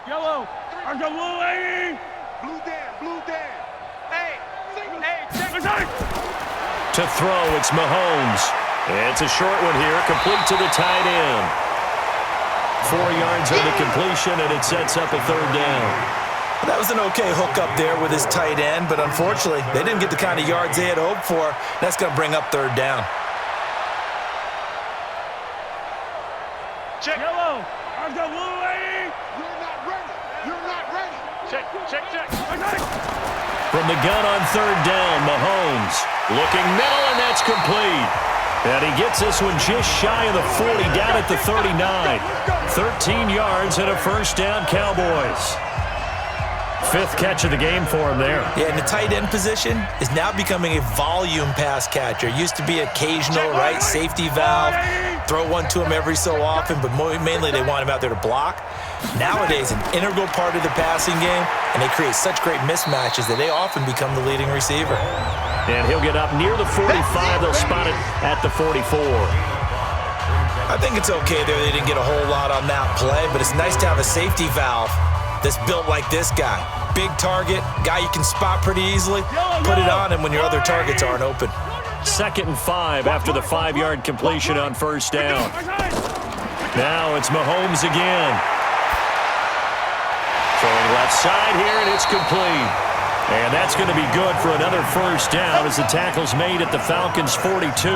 Yellow, I got blue, lady. Blue Dan. Hey, check. To throw, it's Mahomes. It's a short one here, complete to the tight end. 4 yards on the completion, and it sets up a 3rd down. That was an okay hook up there with his tight end, but unfortunately, they didn't get the kind of yards they had hoped for. That's going to bring up 3rd down. Check. Yellow, I've got blue, lady. You're not ready. Check. From the gun on 3rd down, Mahomes looking middle, and that's complete. And he gets this one just shy of the 40, down at the 39. 13 yards and a 1st down, Cowboys. 5th catch of the game for him there. Yeah, and the tight end position is now becoming a volume pass catcher. Used to be occasional, right, safety valve. Throw one to him every so often, but mainly they want him out there to block. Nowadays, an integral part of the passing game, and they create such great mismatches that they often become the leading receiver. And he'll get up near the 45. They'll spot it at the 44. I think it's okay there. They didn't get a whole lot on that play, but it's nice to have a safety valve that's built like this guy. Big target, guy you can spot pretty easily. Put it on him when your other targets aren't open. 2nd and 5 after the 5-yard completion on 1st down. Now it's Mahomes again. Throwing left side here, and it's complete. And that's going to be good for another first down as the tackle's made at the Falcons' 42.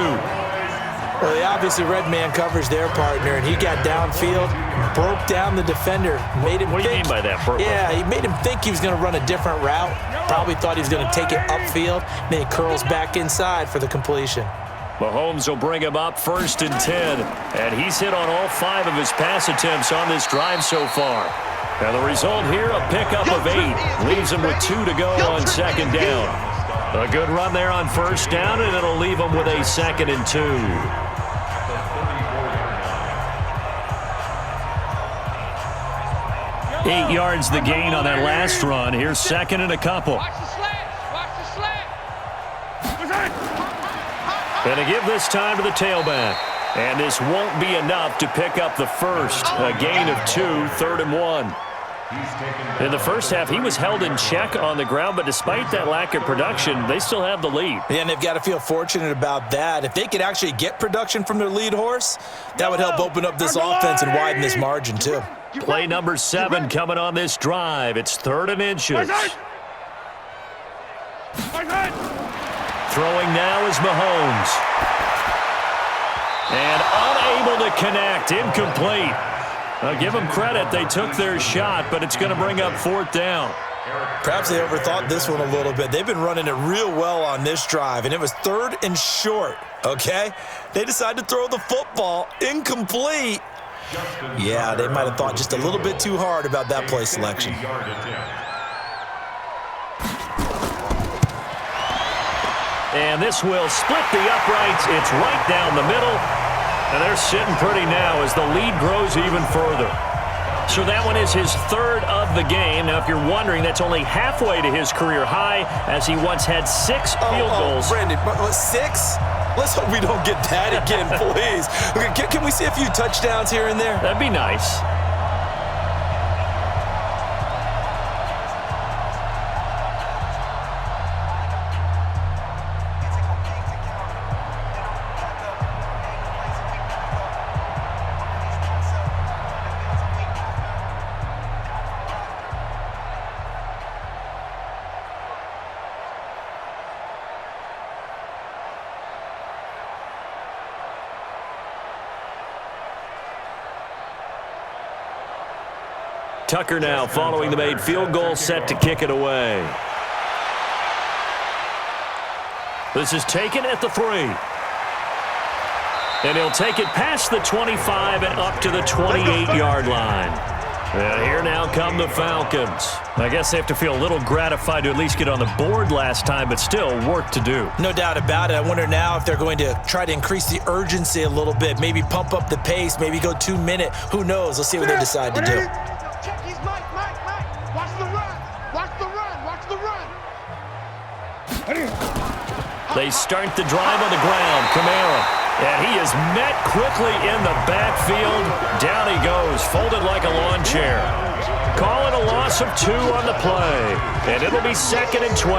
Well, they obviously read man coverage their partner, and he got downfield, broke down the defender, made him What do you mean by that, Burko? Yeah, he made him think he was going to run a different route. Probably thought he was going to take it upfield, then he curls back inside for the completion. Mahomes will bring him up 1st and 10, and he's hit on all 5 of his pass attempts on this drive so far. And the result here, a pickup of 8, leaves him with 2 to go on 2nd down. A good run there on 1st down, and it'll leave him with a 2nd and 2. 8 yards the gain on that last run. Here's 2nd and a couple. Watch the slant. Watch the slant. And to give this time to the tailback. And this won't be enough to pick up the first. A gain of 2, 3rd and 1. In the first half, he was held in check on the ground, but despite that lack of production, they still have the lead. Yeah, and they've got to feel fortunate about that. If they could actually get production from their lead horse, that would help open up this offense and widen this margin too. Play number 7 coming on this drive. It's 3rd and inches. Throwing now is Mahomes. And unable to connect. Incomplete. I'll give them credit. They took their shot, but it's going to bring up 4th down. Perhaps they overthought this one a little bit. They've been running it real well on this drive, and it was 3rd and short, okay? They decided to throw the football. Incomplete. Yeah, they might have thought just a little bit too hard about that play selection. And this will split the uprights. It's right down the middle. And they're sitting pretty now as the lead grows even further. So that one is his 3rd of the game. Now, if you're wondering, that's only halfway to his career high, as he once had 6 field goals. Brandon, 6? Let's hope we don't get that again, please. Okay, can we see a few touchdowns here and there? That'd be nice. Tucker now following the made field goal, set to kick it away. This is taken at the 3. And he'll take it past the 25 and up to the 28-yard line. And here now come the Falcons. I guess they have to feel a little gratified to at least get on the board last time, but still work to do. No doubt about it. I wonder now if they're going to try to increase the urgency a little bit, maybe pump up the pace, maybe go 2-minute. Who knows? Let's see what they decide to do. They start the drive on the ground. Kamara. And he is met quickly in the backfield. Down he goes, folded like a lawn chair. Call it a loss of 2 on the play. And it'll be 2nd and 12.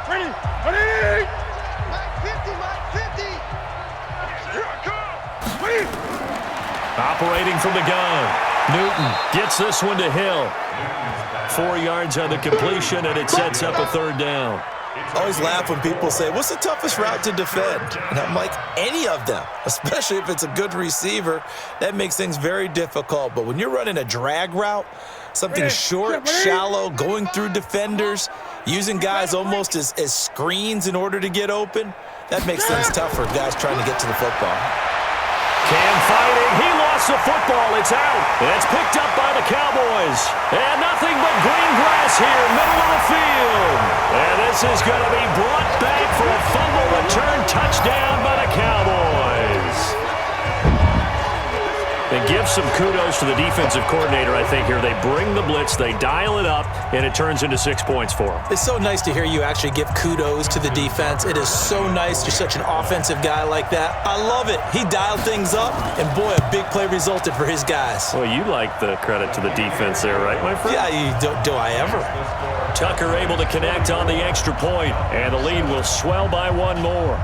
Ready! Ready! Mike 50, Mike 50! Here I come! Wait! Operating from the gun. Newton gets this one to Hill. 4 yards on the completion, and it sets up a 3rd down. I always laugh when people say, what's the toughest route to defend? And I'm like, any of them, especially if it's a good receiver. That makes things very difficult. But when you're running a drag route, something short, shallow, going through defenders, using guys almost as screens in order to get open, that makes things tough for guys trying to get to the football. Cam fighting. He lost the football. It's out. And it's picked up by the Cowboys. And nothing but green grass here, middle of the field. And this is going to be brought back for a fumble return touchdown by the Cowboys. And give some kudos to the defensive coordinator, I think, here. They bring the blitz, they dial it up, and it turns into 6 points for them. It's so nice to hear you actually give kudos to the defense. It is so nice. You're such an offensive guy like that. I love it. He dialed things up, and boy, a big play resulted for his guys. Well, you like the credit to the defense there, right, my friend? Yeah, do I ever? Tucker able to connect on the extra point, and the lead will swell by 1 more.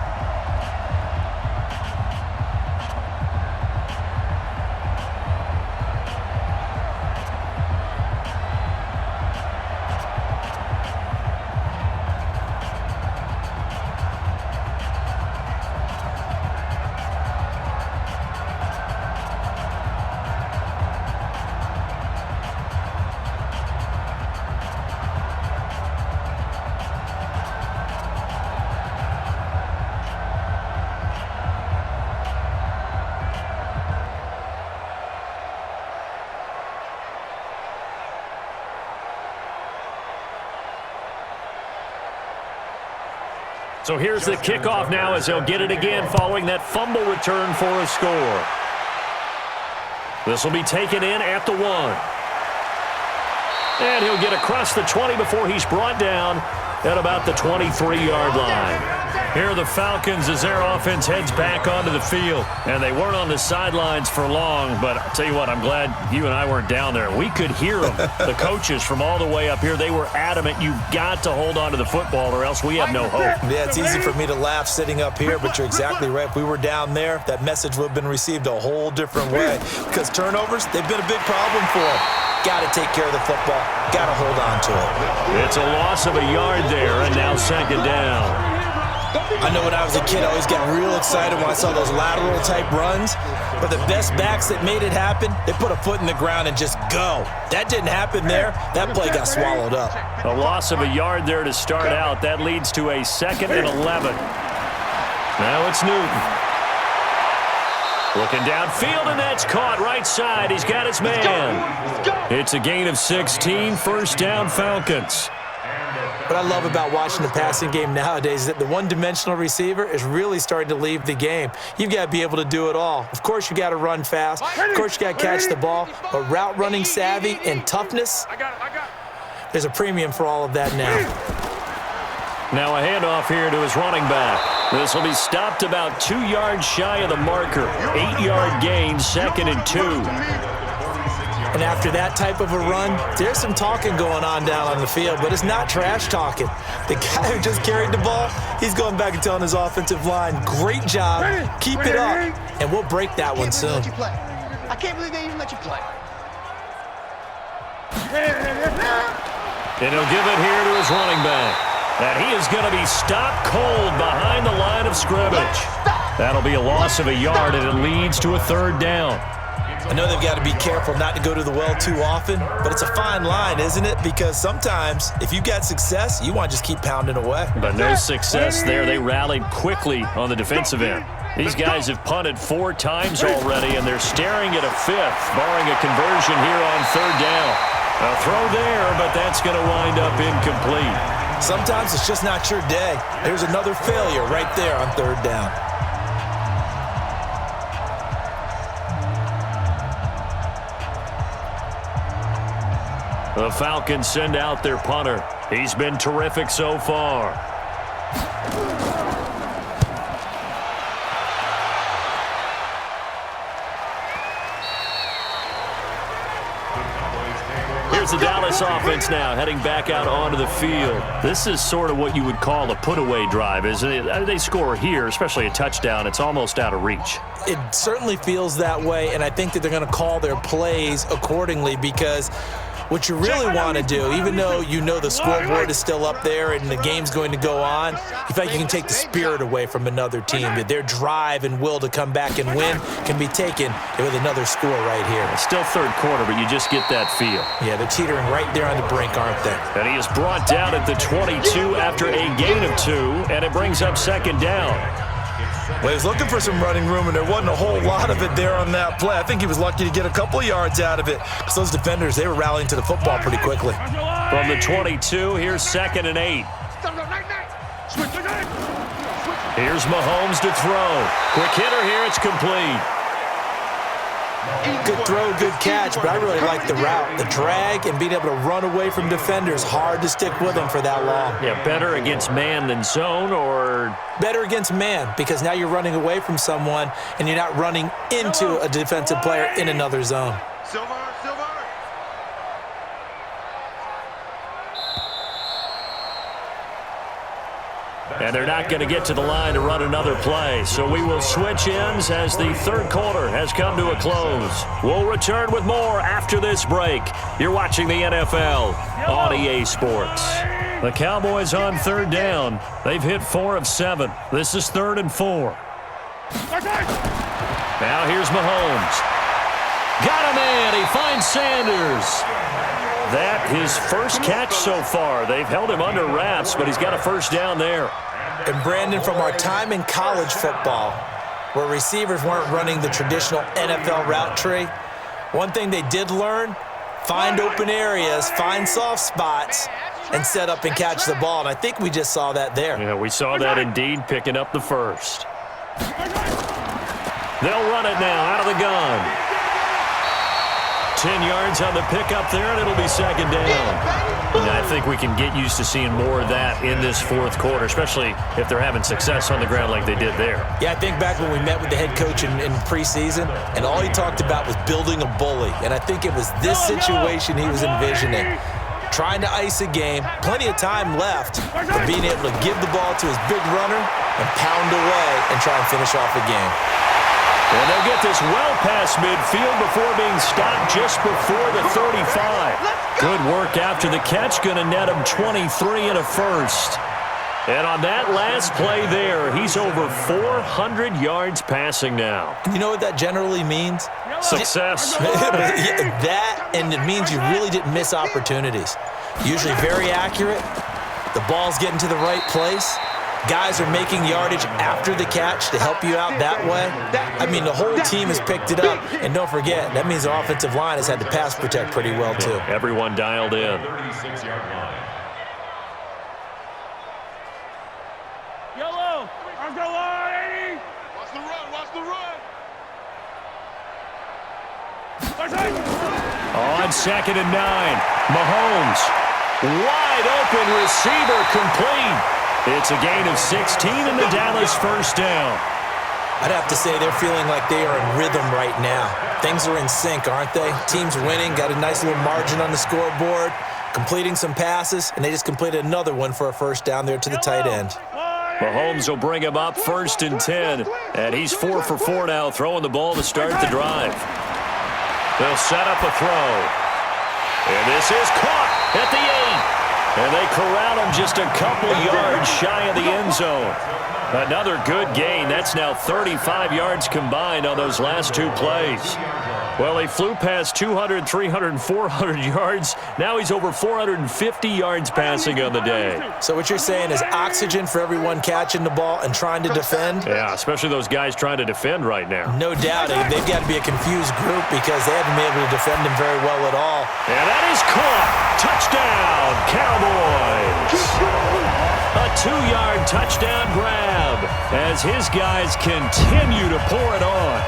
So here's the kickoff now as he'll get it again following that fumble return for a score. This will be taken in at the 1. And he'll get across the 20 before he's brought down at about the 23-yard line. Here are the Falcons as their offense heads back onto the field. And they weren't on the sidelines for long, but I'll tell you what, I'm glad you and I weren't down there. We could hear them, the coaches from all the way up here. They were adamant, you've got to hold on to the football or else we have no hope. Yeah, it's easy for me to laugh sitting up here, but you're exactly right. If we were down there, that message would have been received a whole different way. Because turnovers, they've been a big problem for them. Got to take care of the football. Got to hold on to it. It's a loss of a yard there, and now second down. I know when I was a kid, I always got real excited when I saw those lateral-type runs. But the best backs that made it happen, they put a foot in the ground and just go. That didn't happen there. That play got swallowed up. A loss of a yard there to start out. That leads to a 2nd and 11. Now it's Newton. Looking downfield, and that's caught right side. He's got his man. It's a gain of 16, first down Falcons. What I love about watching the passing game nowadays is that the one-dimensional receiver is really starting to leave the game. You've got to be able to do it all. Of course, you got to run fast. Of course, you got to catch the ball. But route running savvy and toughness, there's a premium for all of that now. Now a handoff here to his running back. This will be stopped about 2 yards shy of the marker. 8-yard gain, 2nd and 2. And after that type of a run, there's some talking going on down on the field, but it's not trash talking. The guy who just carried the ball, he's going back and telling his offensive line, great job, keep it up, and we'll break that one soon. I can't believe they even let you play. And he'll give it here to his running back. And he is going to be stopped cold behind the line of scrimmage. That'll be a loss of a yard, and it leads to a 3rd down. I know they've got to be careful not to go to the well too often, but it's a fine line, isn't it? Because sometimes, if you got success, you want to just keep pounding away. But no success there. They rallied quickly on the defensive end. These guys have punted 4 times already, and they're staring at a 5th, barring a conversion here on 3rd down. A throw there, but that's going to wind up incomplete. Sometimes it's just not your day. There's another failure right there on 3rd down. The Falcons send out their punter. He's been terrific so far. Here's the Dallas offense now, heading back out onto the field. This is sort of what you would call a put-away drive, isn't it? They score here, especially a touchdown. It's almost out of reach. It certainly feels that way, and I think that they're going to call their plays accordingly because what you really want to do, even though you know the scoreboard is still up there and the game's going to go on, you feel like you can take the spirit away from another team. That their drive and will to come back and win can be taken with another score right here. It's still 3rd quarter, but you just get that feel. Yeah, they're teetering right there on the brink, aren't they? And he is brought down at the 22 after a gain of 2, and it brings up 2nd down. Well, he was looking for some running room, and there wasn't a whole lot of it there on that play. I think he was lucky to get a couple of yards out of it because those defenders, they were rallying to the football pretty quickly. From the 22, here's 2nd and 8. Here's Mahomes to throw. Quick hitter here, it's complete. Good throw, good catch, but I really like the route. The drag and being able to run away from defenders, hard to stick with them for that long. Yeah, better against man than zone, or? Better against man, because now you're running away from someone and you're not running into a defensive player in another zone. Silver. And they're not going to get to the line to run another play. So we will switch ends as the 3rd quarter has come to a close. We'll return with more after this break. You're watching the NFL on EA Sports. The Cowboys on 3rd down. They've hit 4 of 7. This is 3rd and 4. Now here's Mahomes. Got a man. He finds Sanders. That his first catch so far. They've held him under wraps, but he's got a 1st down there. And Brandon, from our time in college football, where receivers weren't running the traditional NFL route tree, one thing they did learn, find open areas, find soft spots, and set up and catch the ball, and I think we just saw that there. Yeah, we saw that indeed, picking up the first. They'll run it now out of the gun. 10 yards on the pickup there, and it'll be second down. And I think we can get used to seeing more of that in this fourth quarter, especially if they're having success on the ground like they did there. Yeah, I think back when we met with the head coach in preseason, and all he talked about was building a bully. And I think it was this situation he was envisioning. Trying to ice a game, plenty of time left, but being able to give the ball to his big runner and pound away and try and finish off the game. And they'll get this well past midfield before being stopped just before the 35. Good work after the catch. Going to net him 23 and a first. And on that last play there, he's over 400 yards passing now. You know what that generally means? Success. That, and it means you really didn't miss opportunities. Usually very accurate. The ball's getting to the right place. Guys are making yardage after the catch to help you out that way. I mean, the whole team has picked it up. And don't forget, that means the offensive line has had to pass protect pretty well, too. Everyone dialed in. 36-yard line. Yellow. Let's go, 80. Watch the run. Watch the run. On 2nd and 9, Mahomes. Wide open receiver complete. It's a gain of 16 and the Dallas first down. I'd have to say they're feeling like they are in rhythm right now. Things are in sync, aren't they? Team's winning, got a nice little margin on the scoreboard, completing some passes, and they just completed another one for a first down there to the tight end. Mahomes will bring him up 1st and 10, and he's 4 for 4 now, throwing the ball to start the drive. They'll set up a throw. And this is caught at the 8. And they corral him just a couple yards shy of the end zone. Another good gain. That's now 35 yards combined on those last two plays. Well, he flew past 200, 300, and 400 yards. Now he's over 450 yards passing on the day. So what you're saying is oxygen for everyone catching the ball and trying to defend? Yeah, especially those guys trying to defend right now. No doubt. They've got to be a confused group because they haven't been able to defend him very well at all. And that is caught. Touchdown, Cowboys. A 2-yard touchdown grab as his guys continue to pour it on.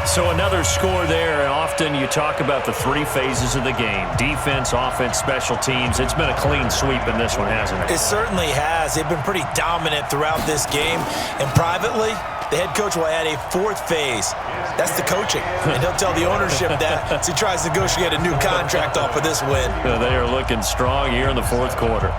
So another score there. Often you talk about the 3 phases of the game. Defense, offense, special teams. It's been a clean sweep in this one, hasn't it? It certainly has. They've been pretty dominant throughout this game. And privately, the head coach will add a 4th phase. That's the coaching. And he'll tell the ownership that as he tries to negotiate a new contract off of this win. They are looking strong here in the 4th quarter.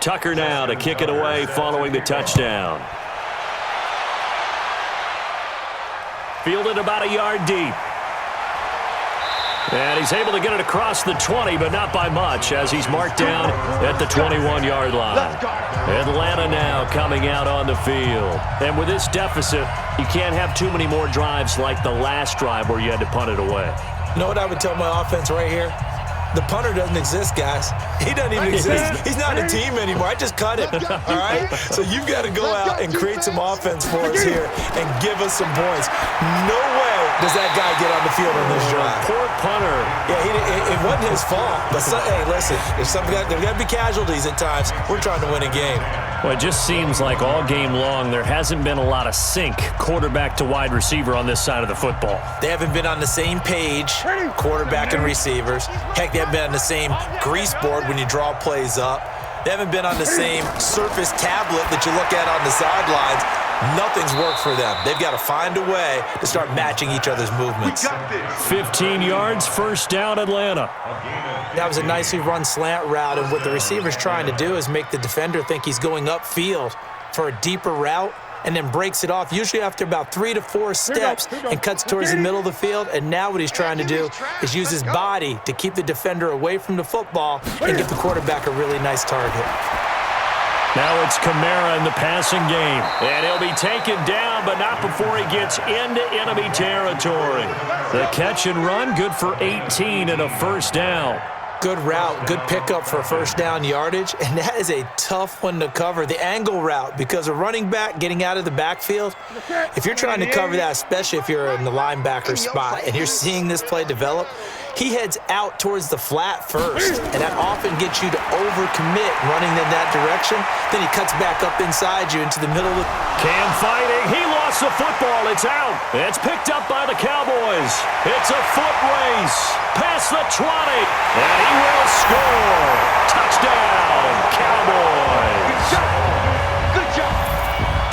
Tucker now to kick it away following the touchdown. Fielded about a yard deep. And he's able to get it across the 20, but not by much, as he's marked down at the 21-yard line. Atlanta now coming out on the field. And with this deficit, you can't have too many more drives like the last drive where you had to punt it away. You know what I would tell my offense right here? The punter doesn't exist, guys. He doesn't even exist. He's not a team anymore. I just cut him, all right? So you've got to go out and create some offense for us here and give us some points. No way does that guy get on the field on this drive. Poor punter. Yeah, it wasn't his fault. But, hey, listen, there's got to be casualties at times. We're trying to win a game. Well, it just seems like all game long there hasn't been a lot of sync quarterback to wide receiver on this side of the football. They haven't been on the same page, quarterback and receivers. Heck, they haven't been on the same grease board when you draw plays up. They haven't been on the same surface tablet that you look at on the sidelines. Nothing's worked for them. They've got to find a way to start matching each other's movements. 15 yards, first down, Atlanta. That was a nicely run slant route, and what the receiver's trying to do is make the defender think he's going upfield for a deeper route, and then breaks it off, usually after about 3 to 4 steps, and cuts towards the middle of the field. And now what he's trying to do is use his body to keep the defender away from the football and give the quarterback a really nice target. Now it's Kamara in the passing game. And he'll be taken down, but not before he gets into enemy territory. The catch and run, good for 18 and a first down. Good route, good pickup for first down yardage, and that is a tough one to cover. The angle route, because a running back getting out of the backfield, if you're trying to cover that, especially if you're in the linebacker spot and you're seeing this play develop, he heads out towards the flat first, and that often gets you to overcommit running in that direction. Then he cuts back up inside you into the middle of the... Cam fighting. He lost the football. It's out. It's picked up by the Cowboys. It's a foot race. Past the 20. And he will score. Touchdown, Cowboys. Good job.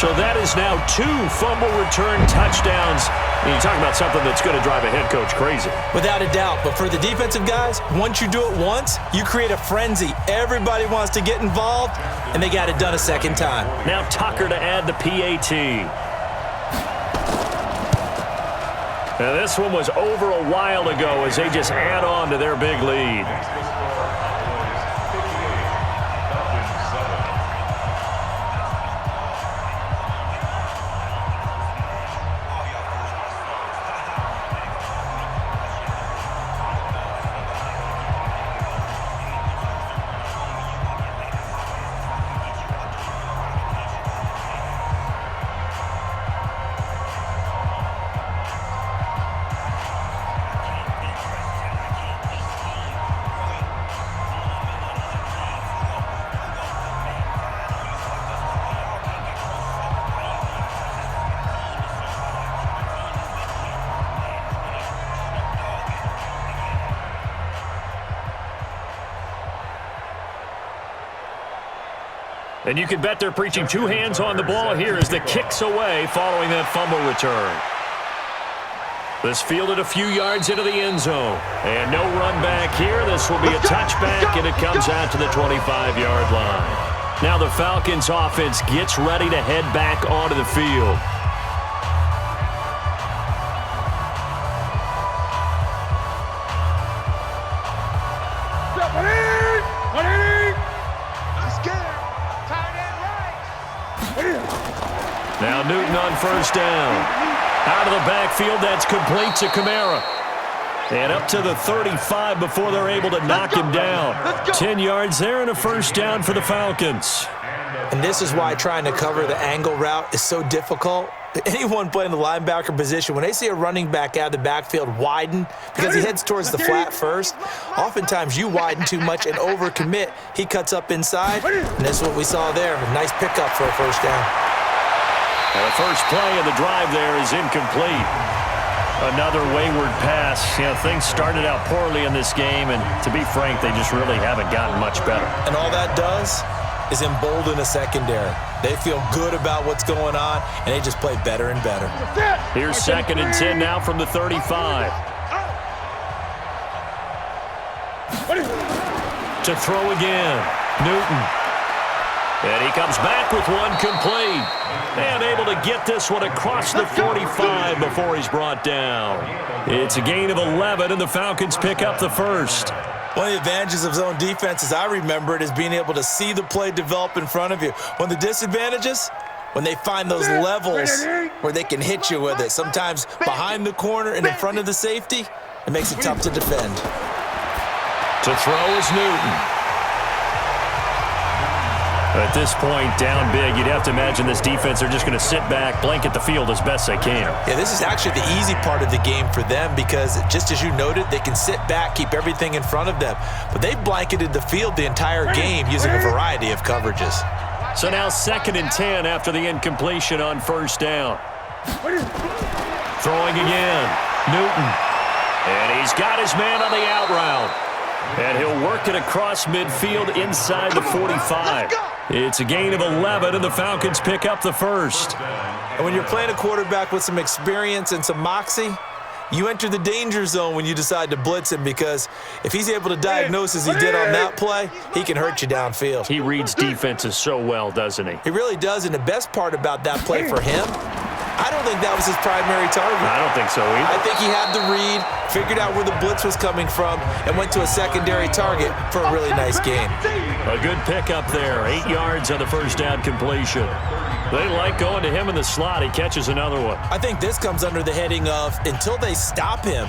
So that is now 2 fumble return touchdowns. And you talk about something that's going to drive a head coach crazy. Without a doubt. But for the defensive guys, once you do it once, you create a frenzy. Everybody wants to get involved, and they got it done a second time. Now Tucker to add the PAT. Now this one was over a while ago as they just add on to their big lead. And you can bet they're preaching 2 hands on the ball here as the kick's away following that fumble return. This fielded a few yards into the end zone. And no run back here. This will be a touchback, and it comes out to the 25-yard line. Now the Falcons offense gets ready to head back onto the field. Now Newton on first down. Out of the backfield, that's complete to Kamara. And up to the 35 before they're able to knock him down. 10 yards there and a first down for the Falcons. And this is why trying to cover the angle route is so difficult. Anyone playing the linebacker position, when they see a running back out of the backfield widen because he heads towards the flat first, oftentimes you widen too much and overcommit. He cuts up inside, and that's what we saw there. A nice pickup for a first down. And the first play of the drive there is incomplete. Another wayward pass. You know, things started out poorly in this game, and to be frank, they just really haven't gotten much better. And all that does is embolden a secondary. They feel good about what's going on, and they just play better and better. Here's 2nd and 10 now from the 35. To throw again, Newton. And he comes back with one complete. And able to get this one across the 45 before he's brought down. It's a gain of 11, and the Falcons pick up the first. One of the advantages of zone defense, as I remember it, is being able to see the play develop in front of you. One of the disadvantages, when they find those levels where they can hit you with it, sometimes behind the corner and in front of the safety, it makes it tough to defend. To throw is Newton. At this point, down big, you'd have to imagine this defense, they're just going to sit back, blanket the field as best they can. Yeah, this is actually the easy part of the game for them because, just as you noted, they can sit back, keep everything in front of them. But they've blanketed the field the entire game using a variety of coverages. So now 2nd and 10 after the incompletion on first down. Throwing again, Newton. And he's got his man on the out route. And he'll work it across midfield inside the 45. It's a gain of 11, and the Falcons pick up the first. And when you're playing a quarterback with some experience and some moxie, you enter the danger zone when you decide to blitz him, because if he's able to diagnose as he did on that play, he can hurt you downfield. He reads defenses so well, doesn't he? He really does, and the best part about that play for him, I don't think that was his primary target. I don't think so either. I think he had the read, figured out where the blitz was coming from, and went to a secondary target for a really nice gain. A good pickup there. 8 yards on the first down completion. They like going to him in the slot. He catches another one. I think this comes under the heading of, until they stop him,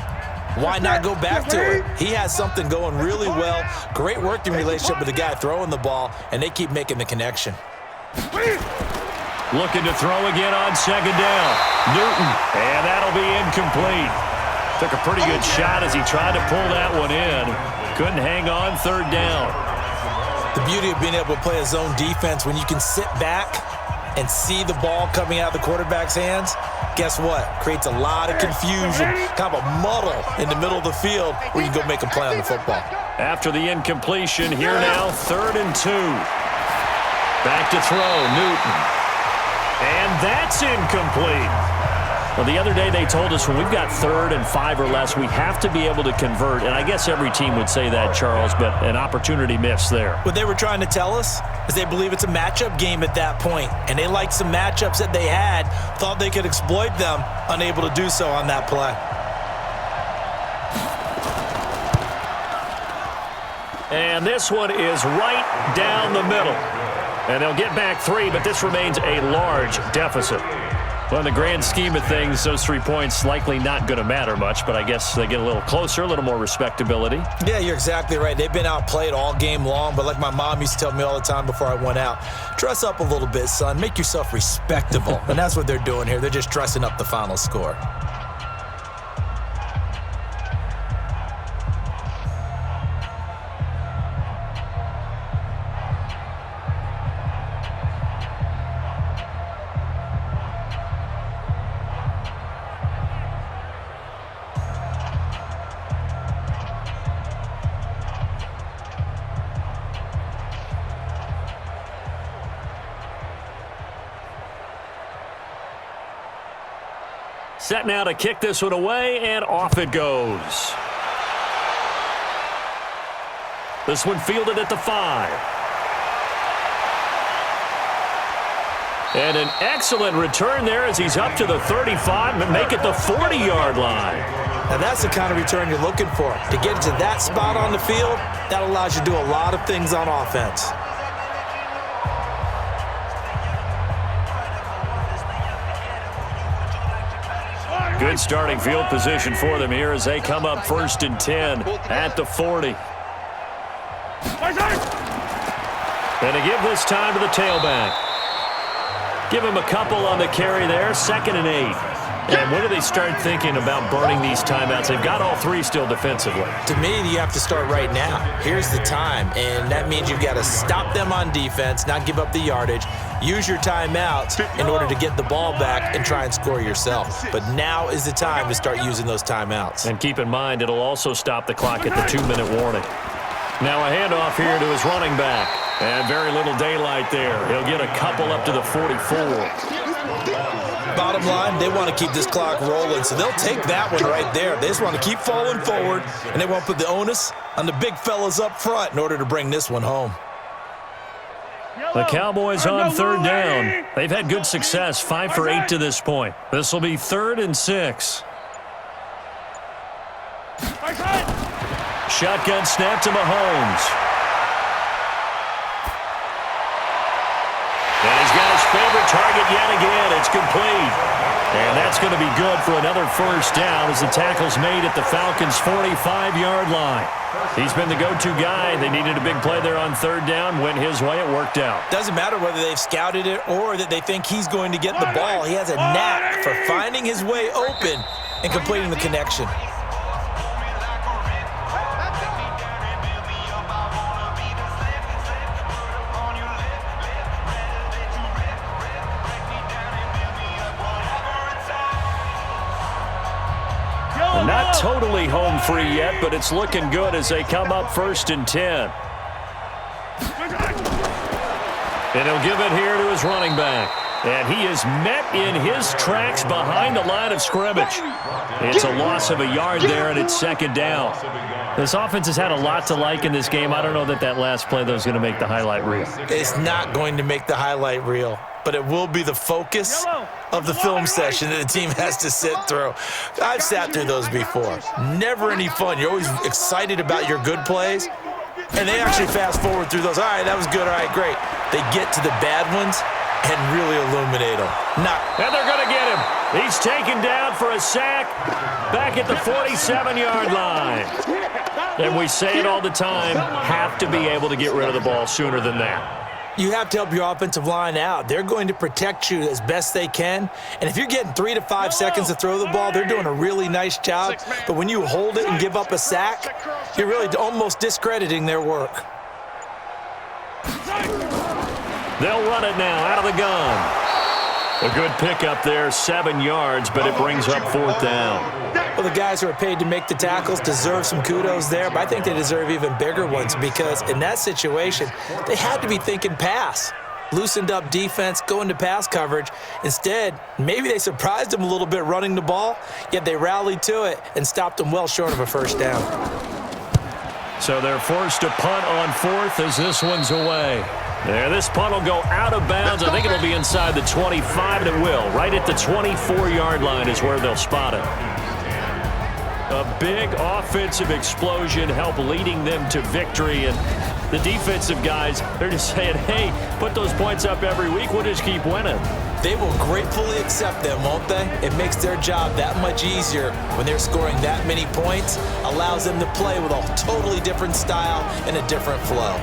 why not go back to it? He has something going really well. Great working relationship with the guy throwing the ball, and they keep making the connection. Looking to throw again on second down. Newton, and that'll be incomplete. Took a pretty good shot as he tried to pull that one in. Couldn't hang on third down. The beauty of being able to play a zone defense, when you can sit back and see the ball coming out of the quarterback's hands, guess what? Creates a lot of confusion, kind of a muddle in the middle of the field where you can go make a play on the football. After the incompletion, here now, 3rd and 2. Back to throw, Newton. And that's incomplete. Well, the other day they told us when we've got 3rd and 5 or less, we have to be able to convert. And I guess every team would say that, Charles, but an opportunity missed there. What they were trying to tell us is they believe it's a matchup game at that point, and they liked some matchups that they had, thought they could exploit them, unable to do so on that play. And this one is right down the middle. And they'll get back 3, but this remains a large deficit. Well, in the grand scheme of things, those 3 points likely not going to matter much, but I guess they get a little closer, a little more respectability. Yeah, you're exactly right. They've been outplayed all game long, but like my mom used to tell me all the time before I went out, dress up a little bit, son. Make yourself respectable. And that's what they're doing here. They're just dressing up the final score. Set now to kick this one away, and off it goes. This one fielded at the 5. And an excellent return there as he's up to the 35 and make it the 40-yard line. Now that's the kind of return you're looking for. To get to that spot on the field, that allows you to do a lot of things on offense. Good starting field position for them here as they come up 1st and 10 at the 40. And to give this time to the tailback. Give him a couple on the carry there, 2nd and 8. And when do they start thinking about burning these timeouts? They've got all 3 still defensively. To me, you have to start right now. Here's the time, and that means you've got to stop them on defense, not give up the yardage, use your timeouts in order to get the ball back and try and score yourself. But now is the time to start using those timeouts. And keep in mind, it'll also stop the clock at the 2-minute warning. Now a handoff here to his running back. And very little daylight there. He'll get a couple up to the 44. Bottom line, they want to keep this clock rolling, so they'll take that one right there. They just want to keep falling forward, and they want to put the onus on the big fellas up front in order to bring this one home. The Cowboys on 3rd down. They've had good success, 5 for 8 to this point. This will be 3rd and 6. Shotgun snap to Mahomes. And he's got his favorite target yet again. It's complete. And that's going to be good for another 1st down as the tackle's made at the Falcons' 45-yard line. He's been the go-to guy. They needed a big play there on 3rd down. Went his way. It worked out. Doesn't matter whether they've scouted it or that they think he's going to get the ball. He has a knack for finding his way open and completing the connection. Not totally home free yet, but it's looking good as they come up 1st and 10. And he'll give it here to his running back. And he is met in his tracks behind the line of scrimmage. It's a loss of a yard there, and it's second down. This offense has had a lot to like in this game. I don't know that last play, though, is going to make the highlight reel. It's not going to make the highlight reel, but it will be the focus of the film session that the team has to sit through. I've sat through those before. Never any fun. You're always excited about your good plays, and they actually fast forward through those. All right, that was good. All right, great. They get to the bad ones and really illuminate them. And they're going to get him. He's taken down for a sack back at the 47-yard line. And we say it all the time, have to be able to get rid of the ball sooner than that. You have to help your offensive line out. They're going to protect you as best they can. And if you're getting 3 to 5 seconds to throw the ball, they're doing a really nice job. But when you hold it and give up a sack, you're really almost discrediting their work. They'll run it now out of the gun. A good pickup there, 7 yards, but it brings up fourth down. Well, the guys who are paid to make the tackles deserve some kudos there, but I think they deserve even bigger ones because in that situation, they had to be thinking pass. Loosened up defense, going to pass coverage. Instead, maybe they surprised them a little bit running the ball, yet they rallied to it and stopped them well short of a first down. So they're forced to punt on fourth as this one's away. There, this punt will go out of bounds. I think it'll be inside the 25, and it will. Right at the 24-yard line is where they'll spot it. A big offensive explosion helped leading them to victory. And the defensive guys, they're just saying, hey, put those points up every week. We'll just keep winning. They will gratefully accept them, won't they? It makes their job that much easier when they're scoring that many points. Allows them to play with a totally different style and a different flow.